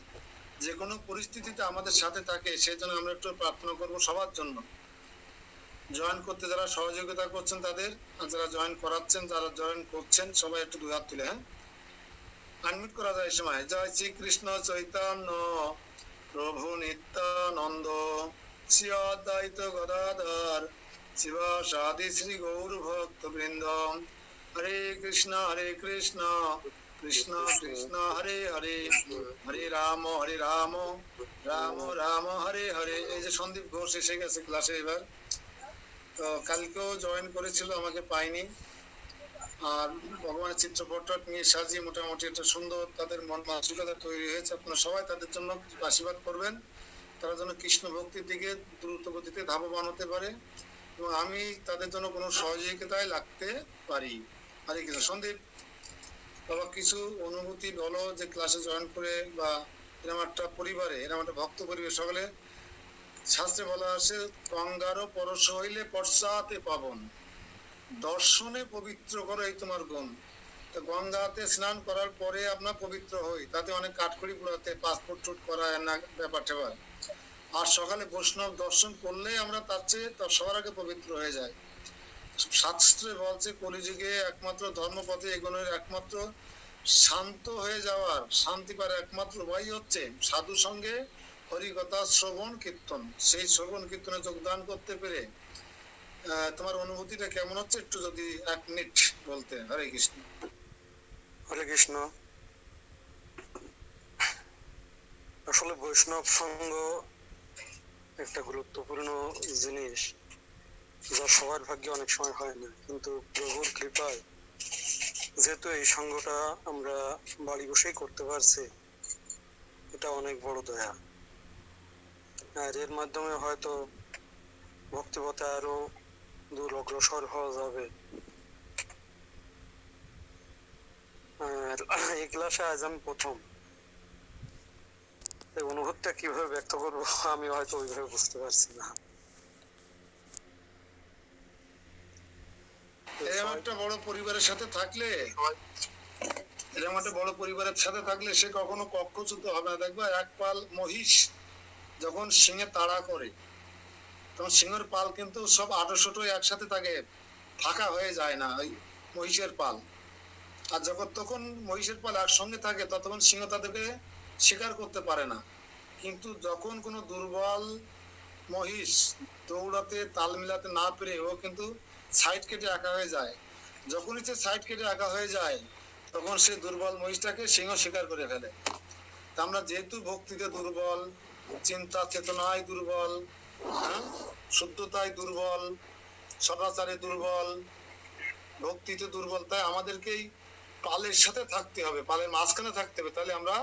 যে কোনো পরিস্থিতিতে আমাদের সাথে থাকে, সেই জন্য আমরা একটু প্রার্থনা করবো সবার জন্য। জয়েন করতে যারা সহযোগিতা করছেন তাদের, আর যারা জয়েন করাচ্ছেন, যারা জয়েন করছেন, সবাই একটু দুই হাত তুলে, হ্যাঁ, আনমিউট করা যায় এই সময়। জয় শ্রী কৃষ্ণ চৈতন্য প্রভু নিত্যানন্দ শ্রী অদ্বৈত গদাধর শিবাসাদি শ্রী গৌর ভক্ত বৃন্দ। হরে কৃষ্ণ কৃষ্ণ কৃষ্ণ হরে হরে, হরে রাম রাম রাম হরে হরে। এই যে সন্দীপ ঘোষ এসে গেছে ক্লাসে এবার, তো কালকেও জয়েন করেছিল, আমাকে পাইনি। আর ভগবানের চিত্রপট নিয়ে সাজিয়ে মোটামুটি একটা সুন্দর তাদের মন মানসিকতা তৈরি হয়েছে। আপনারা সবাই তাদের জন্য আশীর্বাদ করবেন, তারা যেন কৃষ্ণ ভক্তির দিকে দ্রুত গতিতে ধাবমান হতে পারে, এবং আমি তাদের জন্য কোনো সহযোগিতায় লাগতে পারি। হরে কৃষ্ণ। সন্দীপ বাবা, কিছু অনুভূতি বলো যে ক্লাসে জয়েন করে, বা এরকম একটা পরিবারে, এরকম একটা ভক্ত পরিবেশ। সকলে শাস্ত্রে বলা আছে, গঙ্গারও পরশ হইলে পশ্চাতে পাবন, দর্শনে পবিত্র করো এই তোমার গুণ। তো গঙ্গাতে স্নান করার পরে আপনার পবিত্র হই, তাতে অনেক কাঠখড়ি পোড়াতে, পাসপোর্ট টুট করা না ব্যাপার ঠেবার। আর সকালে বৈষ্ণব দর্শন করলে আমরা তার চেয়ে সবার আগে পবিত্র হয়ে যায়। শাস্ত্রে বলছে কলিযুগে একমাত্র ধর্মপথে এগোনোর একমাত্র শান্ত হয়ে যাওয়ার, শান্তি পাওয়ার একমাত্র উপায় হচ্ছে সাধু সঙ্গে হরিকথা শ্রবণ কীর্তন। সেই শ্রবণ কীর্তনে যোগদান করতে পেরে তোমার অনুভূতিটা কেমন হচ্ছে, একটু যদি 1 মিনিট বলতে। হরে কৃষ্ণ। হরে কৃষ্ণ। আসলে বৈষ্ণব সঙ্গ একটা গুরুত্বপূর্ণ জিনিস, যা সবার ভাগ্যে অনেক সময় হয় না, কিন্তু প্রভুর কৃপায় যেহেতু এই সঙ্গটা আমরা বাড়ি বসেই করতে পারছি, এটা অনেক বড় দয়া। আর এর মাধ্যমে হয়তো ভক্তিপথে আরো দূর অগ্রসর হওয়া যাবে। আর এই ক্লাসে আজ আমি প্রথম, এই অনুভূতিটা কিভাবে ব্যক্ত করবো আমি হয়তো ওইভাবে বুঝতে পারছি না। এরকম একটা বড় পরিবারের সাথে থাকলে, এরকম একটা বড় পরিবারের সাথে থাকলে সে কখনো কক্ষচ্যুত হবে না। দেখবা, এক পাল মহিষ যখন সিংহে তাড়া করে, তখন সিংহের পাল কিন্তু সব 800টো একসাথে থাকে, ফাঁকা হয়ে যায় না ওই মহিষের পাল। আর যখন তখন মহিষের পাল একসঙ্গে থাকে, ততক্ষণ সিংহ তাদেরকে শিকার করতে পারে না। কিন্তু যখন কোনো দুর্বল মহিষ দৌড়াতে তাল মিলাতে না পেরে ও কিন্তু সাইড কেটে একা হয়ে যায়, যখনই সে সাইড কেটে একা হয়ে যায়, তখন সে দুর্বল মহিষটাকে সিংহ শিকার করে ফেলে। তা আমরা যেহেতু ভক্তিতে দুর্বল, চিন্তা চেতনায় দুর্বল, হ্যাঁ, শুদ্ধতায় দুর্বল, সদাচারে দুর্বল, ভক্তিতে দুর্বল, তাই আমাদেরকেই পালের সাথে থাকতে হবে, পালের মাঝখানে থাকতে হবে। তাহলে আমরা,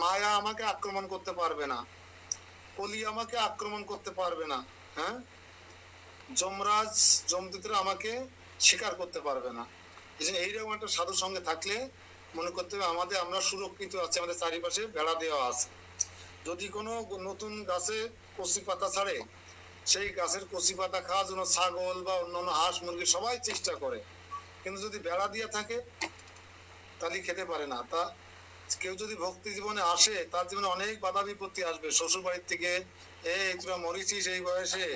মায়া আমাকে আক্রমণ করতে পারবে না, কলি আমাকে আক্রমণ করতে পারবে না, হ্যাঁ, যমরাজ যমদূতরা আমাকে শিকার করতে পারবে না। এইরকম একটা সাধুর সঙ্গে থাকলে মনে করতে হবে আমাদের, আমরা সুরক্ষিত আছি, আমাদের চারিপাশে বেড়া দেওয়া আছে। যদি কোনো নতুন গাছে কচি পাতা ছাড়ে, সেই গাছের কচি পাতা খাওয়ার জন্য ছাগল বা অন্যান্য হাঁস মুরগি সবাই চেষ্টা করে, কিন্তু যদি বেড়া দিয়ে থাকে তাহলে খেতে পারে না। তা কেউ যদি ভক্তি জীবনে আসে, তার জীবনে অনেক বাধা বিপত্তি আসবে। শ্বশুর বাড়ির থেকে, এই তোরা মরিছিস এই বয়সে,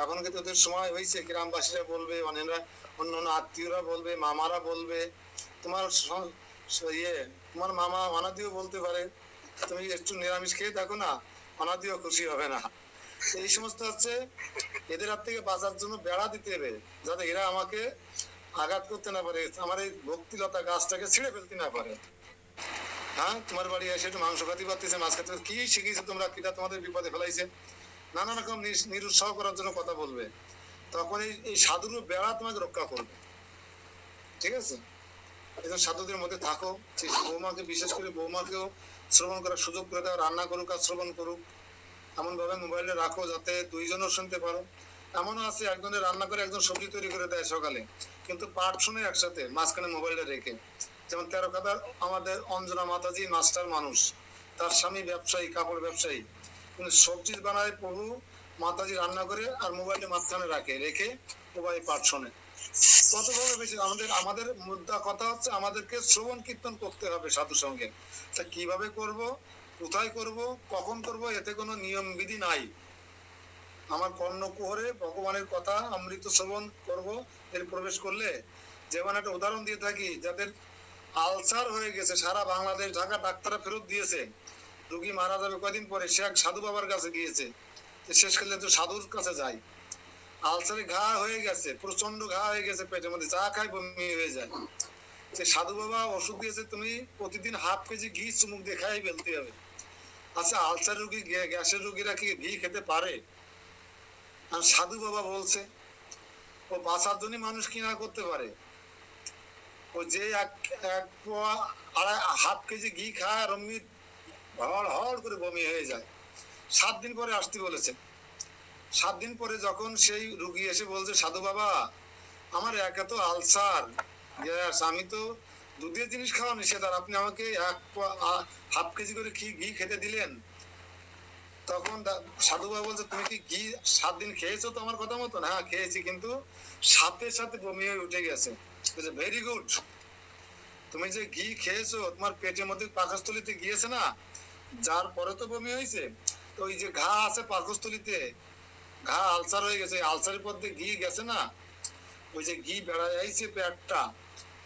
এখন কি তোদের সময় হয়েছে, গ্রামবাসীরা বলবে, অন্যান্য আত্মীয়রা বলবে, মামারা বলবে, তোমার তোমার মামা অনাদিও বলতে পারে, তুমি একটু নিরামিষ খেয়ে থাকো না, অনাদিও খুশি হবে না। এই সমস্ত হচ্ছে, এদের হাত থেকে বাঁচার জন্য বেড়া দিতে হবে, যাতে এরা আমাকে আঘাত করতে না পারে, আমার এই ভক্তিলতা গাছটাকে ছিঁড়ে ফেলতে না পারে। হ্যাঁ, তোমার বাড়ি এসে একটু মাংস খাতে পারতেছে, মাছ খাতে, কি শিখিয়েছে তোমরা, কিটা তোমাদের বিপদে ফেলাইছে, নানা রকম নিরুৎসাহ করার জন্য কথা বলবে। তখন এই সাধুর বেড়া তোমাকে রক্ষা করবে, ঠিক আছে? একজন সাধুদের মধ্যে থাকো, বৌমাকে, বিশেষ করে বৌমাকেও শ্রবণ করার সুযোগ করে দাও, রান্না করুক আর শ্রবণ করুক, এমন ভাবে মোবাইলে রাখো যাতে দুইজনও শুনতে পারো। এমনও আছে, একজনের রান্না করে একজন সবজি তৈরি করে দেয় সকালে, কিন্তু পাঠ শুনে একসাথে, মাঝখানে মোবাইলটা রেখে। যেমন 13 কাদার আমাদের অঞ্জনা মাতাজি মাস্টার মানুষ, তার স্বামী ব্যবসায়ী, কাপড় ব্যবসায়ী, কিন্তু সবজি বানায় প্রভু, মাতাজি রান্না করে আর মোবাইলে মাঝখানে রেখে মোবাইল পাঠ শোনে। কতভাবে বেশি আমাদের মুদ্রা কথা হচ্ছে, আমাদেরকে শ্রবণ কীর্তন করতে হবে সাধু সঙ্গে। তা কিভাবে করব, কোথায় করব, কখন করব, এতে কোনো নিয়ম বিধি নাই। আমার কর্ণকুহরে ভগবানের কথা অমৃত শ্রবণ করব, এর প্রবেশ করলে। যেমন একটা উদাহরণ দিয়ে থাকি, যাদের আলসার হয়ে গেছে, সারা বাংলাদেশ ঢাকা ডাক্তাররা ফেরত দিয়েছে, রুগী মারা যাবে কয়দিন পরে, সে এক সাধু বাবার কাছে গিয়েছে, শেষ করলে তো সাধুর কাছে যায়। আলসারে ঘা হয়ে গেছে, প্রচন্ড ঘা হয়ে গেছে পেটের মধ্যে, যা খাই বমি হয়ে যায়, সে সাধু বাবা ওষুধ দিয়েছে, তুমি প্রতিদিন হাফ কেজি ঘি চুমুক দিয়ে খাই ফেলতে হবে। আচ্ছা, আলসার রুগী, গ্যাসের রুগীরা কি ঘি খেতে পারে? আর সাধু বাবা বলছে ও বাঁচার জন্য মানুষ কি না করতে পারে, ও যে এক পোয়া হাফ কেজি ঘি খায় আর অমনি হড় হড় করে বমি হয়ে যায়। 7 দিন পরে আসতে বলেছে। 7 দিন পরে যখন সেই রুগী এসে বলছে, সাধু বাবা আমার একে তো আলসার, গ্যাস, আমি তো দুধের জিনিস খাওয়া নিষেধ, আর আপনি আমাকে হাফ কেজি করে ঘি খেতে দিলেন। তখন সাধু বাবা বলছে, তুমি কি ঘি 7 দিন খেয়েছো তো আমার কথা মতন? হ্যাঁ খেয়েছি, কিন্তু সাথে সাথে বমি হয়ে উঠে গেছে। ভেরি গুড, তুমি যে ঘি খেয়েছো তোমার পেটের মধ্যে পাকস্থলিতে গিয়েছে না, যার পরে তো বমি হয়েছে। তো ওই যে ঘা আছে পাকস্থলিতে, ঘা আলসার হয়ে গেছে, আলসারের পর দিয়ে ঘি গেছে না, ওই যে ঘি বেড়ায় আইছে পেটটা,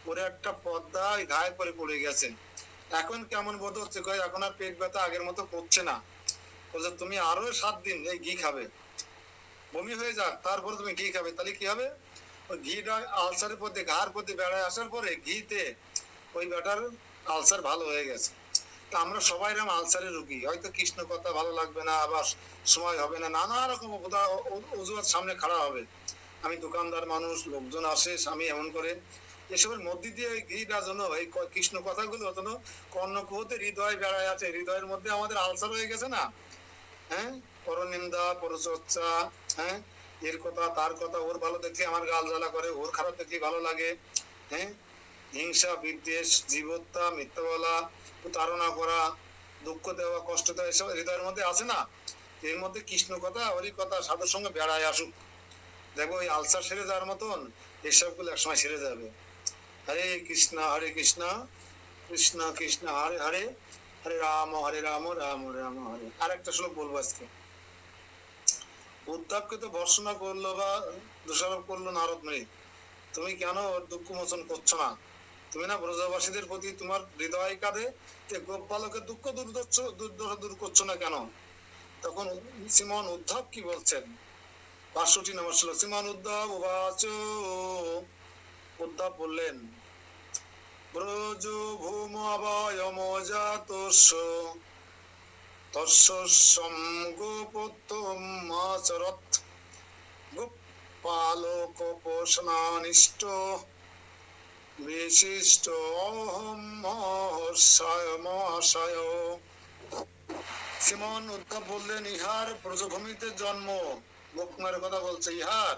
ওরে একটা পর্দা ওই ঘায়ের পরে পড়ে গেছে। এখন কেমন বোধ হচ্ছে? এখন আর পেট ব্যথা আগের মতো করছে না। বলছে তুমি আরো 7 দিন এই ঘি খাবে, বমি হয়ে যাক তারপরে তুমি ঘি খাবে, তাহলে কি হবে? ওই ঘিটা আলসারের পর দিয়ে ঘাড় পর দিয়ে বেড়ায় আসার পরে ঘিতে ওই ব্যাটার আলসার ভালো হয়ে গেছে। তা আমরা সবাই এরকম আলসারের রুগী, হয়তো কৃষ্ণ কথা ভালো লাগবে না, আবার সময় হবে না, নানা রকম অজুহাত সামনে খাড়া হবে। আমি দোকানদার মানুষ, লোকজন আসে, আমি এমন করে, এসবের মধ্যে দিয়ে ওই ঘিটা যেন এই কৃষ্ণ কথাগুলো যেন কর্ণকুহতে হৃদয় বেড়ায় আছে, হৃদয়ের মধ্যে আমাদের আলসার হয়ে গেছে না, হ্যাঁ, পরনিন্দা পরচর্চা, হ্যাঁ, এর কথা তার কথা, ওর ভালো দেখলে আমার গাল জ্বালা করে, ওর খারাপ দেখলে ভালো লাগে, হ্যাঁ, হিংসা বিদ্বেষ, জীবহত্যা, মিথ্যা বলা, প্রতারণা করা, দুঃখ দেওয়া, কষ্ট দেওয়া, এসব হৃদয়ের মধ্যে আছে না। এর মধ্যে কৃষ্ণ কথা হরি কথা সাধুর সঙ্গে বেড়ায় আসুক, দেখো এই আলসার সেরে যাওয়ার মতন এসবগুলো একসময় সেরে যাবে। হরে কৃষ্ণ কৃষ্ণ কৃষ্ণ হরে হরে, হরে রাম রাম রাম হরে। আর একটা শ্লোক বলবো আজকে। উদ্ধবকে তো ভর্সনা করলো বা দোষারোপ করলো নারদ মুনি, তুমি কেন ওর দুঃখ মোচন করছো না? তুমি না ব্রজবাসীদের প্রতি তোমার হৃদয় কাঁদে, গোপালকের দুঃখ দূর করছো না কেন? তখন শ্রীমান উদ্ধব কি বলছেন? 65 নম্বর শ্লোক। শ্রীমান উদ্ধব উবাচ, উদ্ধব বললেন, ব্রজ ভূম অবয়মজাতস্য তস্য গোপোত্তমাচরৎ গোপালক পোষণানিষ্ট বিশিষ্ট অহম মহাশয়। শ্রীমান উদ্ধব বললেন, ইহার ব্রজভূমিতে জন্ম, গোপকুমারের কথা বলছে, ইহার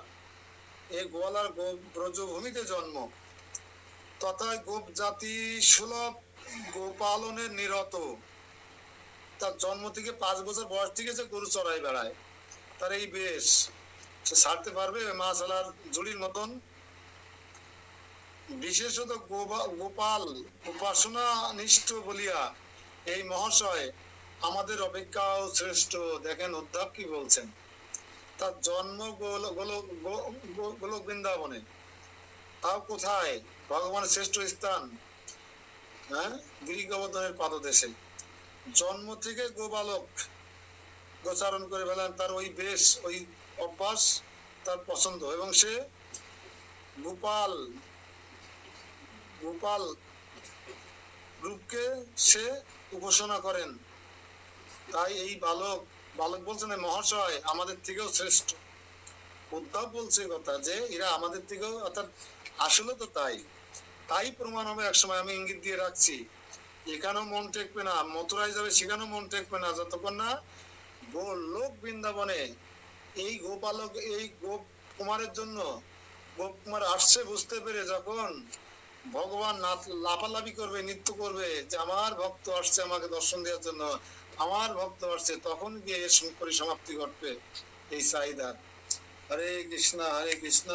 এই গোয়ালার ব্রজভূমিতে জন্ম, তথা গোপ জাতি সুলভ গোপালনের নিরত। তার জন্ম থেকে 5 বছর বয়স থেকে যে গরু চড়াই বেড়ায়, তার এই বেশ, সে ছাড়তে পারবে মাছালার জুড়ির মতন? বিশেষত গোপাল উপাসনা নিষ্ঠ বলিয়া এই মহাশয় আমাদের অপেক্ষাও শ্রেষ্ঠ। দেখেন উদ্ধব কি বলছেন, তার জন্ম গোলক বৃন্দাবনে, তাও কোথায়? ভগবানের শ্রেষ্ঠ স্থান, হ্যাঁ, গিরিগোবর্ধনের পাদদেশে। জন্ম থেকে গোপালক গোচারণ করে ফেলেন, তার ওই বেশ, ওই অভ্যাস তার পছন্দ, এবং সে গোপাল রূপকে সে উপাসনা করেন। তাই এই বালক বলছেন, মহাশয় আমাদের থেকেও শ্রেষ্ঠ। উদ্ধব বলছে কথা যে এরা আমাদের থেকেও, অর্থাৎ আসলে তো তাই প্রমাণ হবে একসময়। আমি ইঙ্গিত দিয়ে রাখছি, এখানেও মন টেকবে না, মথুরায় যাবে সেখানেও মন টেকবে না, যতক্ষণ না গোলোক বৃন্দাবনে এই গোপালক, এই গোপ কুমারের জন্য, গোপ কুমার আসছে বুঝতে পেরে যখন ভগবান লাফালাফি করবে, নৃত্য করবে যে আমার ভক্ত আসছে আমাকে দর্শন দেওয়ার জন্য, আমার ভক্ত আসছে, তখন গিয়ে পরিসমাপ্তি ঘটবে এই চাহিদা। হরে কৃষ্ণ কৃষ্ণ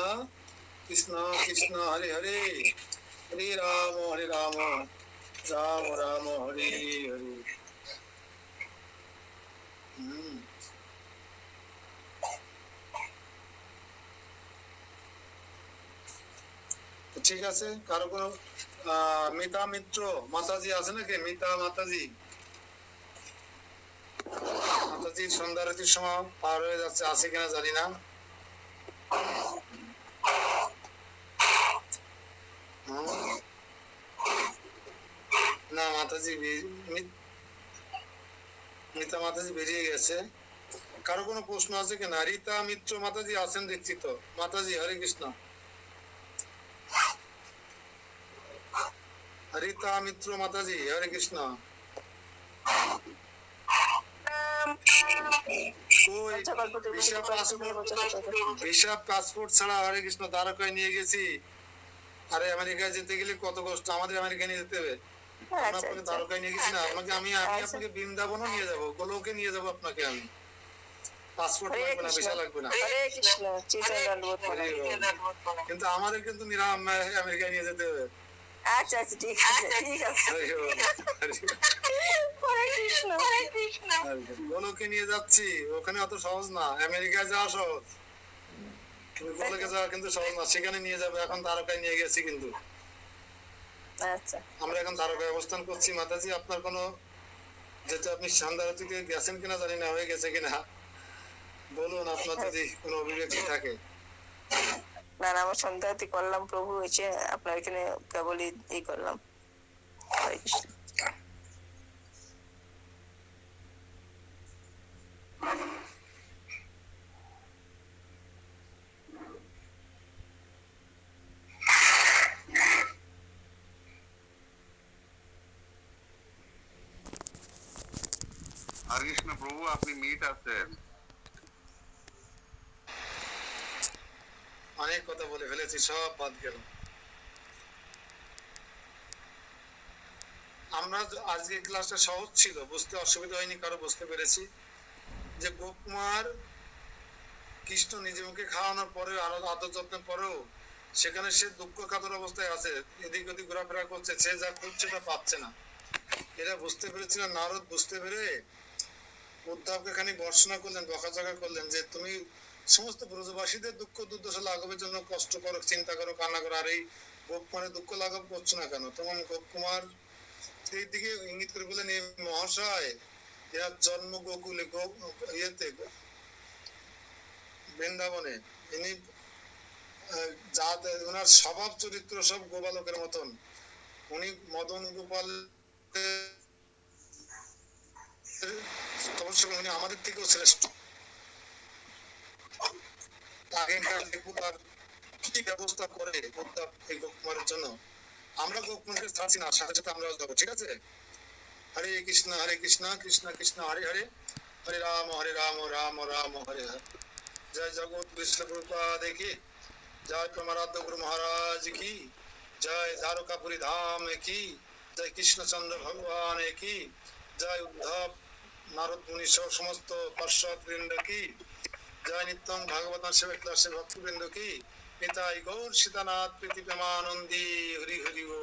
কৃষ্ণ হরে হরে, হরে রাম রাম রাম হরে হরে। ঠিক আছে, কারো কোনো মিতা মিত্র মাতাজি আছে নাকি? মিতা মাতাজি, মাতাজি সন্ধ্যারতির সময় পার হয়ে যাচ্ছে, আছে কিনা জানি না। না মাতাজি মিতা মাতাজি বেরিয়ে গেছে। কারো কোনো প্রশ্ন আছে কিনা? রীতা মিত্র মাতাজি আছেন দেখছি তো। মাতাজি হরে কৃষ্ণ। রীতা মিত্র মাতাজি হরে কৃষ্ণ। কই ভিসা পাসপোর্ট ছাড়া হরে কৃষ্ণ দ্বারকায় নিয়ে গেছি। আরে আমেরিকায় যেতে গেলে কত কষ্ট, আমাদের আমেরিকায় নিয়ে যেতে হবে। আমরা আপনাকে দ্বারকায় নিয়ে গেছি না, আপনাকে আমি আপনাকে বৃন্দাবনও নিয়ে যাবো, গোলকে নিয়ে যাবো আপনাকে আমি। পাসপোর্ট লাগবে না, ভিসা লাগবে না। কিন্তু আমাদের কিন্তু আমেরিকায় নিয়ে যেতে হবে। আচ্ছা আচ্ছা ঠিক আছে ঠিক আছে। গোলকে নিয়ে যাচ্ছি, ওখানে অত সহজ না। আমেরিকায় যাওয়া সহজ, কিন্তু গোলকে যাওয়া কিন্তু সহজ না। সেখানে নিয়ে যাবে, এখন দ্বারকায় নিয়ে গেছি কিন্তু। আচ্ছা আমরা এখন দ্বারকায় অবস্থান করছি। মাতাজি আপনার কোনো, যেহেতু আপনি সন্ধ্যারতিতে গেছেন কিনা জানি না, হয়ে গেছে কিনা বলুন, আপনার যদি কোনো অভিব্যক্তি থাকে। না না, আমার সন্ধ্যাতি করলাম প্রভু, হয়েছে আপনার এখানে কেবলই এই করলাম। হরে কৃষ্ণ। হরে কৃষ্ণ প্রভু, আপনি মিট আছেন। অনেক কথা বলে ফেলেছি, সব বাদ গেল। আমরা আজকে ক্লাসটা সহজ ছিল, বুঝতে অসুবিধা হয়নি, কারো বুঝতে পেরেছি যে গোপকুমার কৃষ্ণ নিজে মুখে খাওয়ানোর পরে, আদর যত্নের পরেও সেখানে সে দুঃখ কাতর অবস্থায় আছে, এদিক ওদিক ঘোরাফেরা করছে, সে যা খুঁজছে তা পাচ্ছে না। এরা বুঝতে পেরেছিল, নারদ বুঝতে পেরে উদ্ধবকে খানি বর্ষনা করলেন, বকাঝকা করলেন যে তুমি সমস্ত ব্রজবাসীদের দুঃখ দুর্দশা লাঘবের জন্য কষ্ট করো, চিন্তা করো, কান্না করো, আর এই গোপকুমারের দুঃখ লাঘব করছো না কেন? তোমার গোপকুমার সেই দিকে ইঙ্গিত করে বলেন, এই মহাশয় এরা জন্ম গোকুলে ইয়েতে বৃন্দাবনে, ইনি ওনার স্বভাব চরিত্র সব গোপালকের মতন। উনি মদন গোপাল অবশ্যই উনি আমাদের থেকেও শ্রেষ্ঠ। আগেকার লেখক কি ব্যবস্থা করে এই গোপকুমারের জন্য, আমরা গোপকুমারকে ছাড়ছি না, সাথে সাথে আমরাও যাবো, ঠিক আছে? হরে কৃষ্ণ কৃষ্ণ কৃষ্ণ হরে হরে, হরে রাম রাম রাম হরে হরে। জয় জগৎ কৃষ্ণ প্রভুপাদ কি জয়, প্রমারাধ্য গুরু মহারাজ কি জয়, দ্বারকাপুরী ধাম কি জয়, কৃষ্ণচন্দ্র ভগবান কি জয়, উদ্ধব নারদ মুনি সহ সমস্ত পার্শ্বদ বৃন্দ কি জয়, নিত্যম ভাগবত সেবক ভক্তবৃন্দ কি নিতাই গৌর সীতানাথ প্রীতি প্রেমানন্দী হরি হরি ও।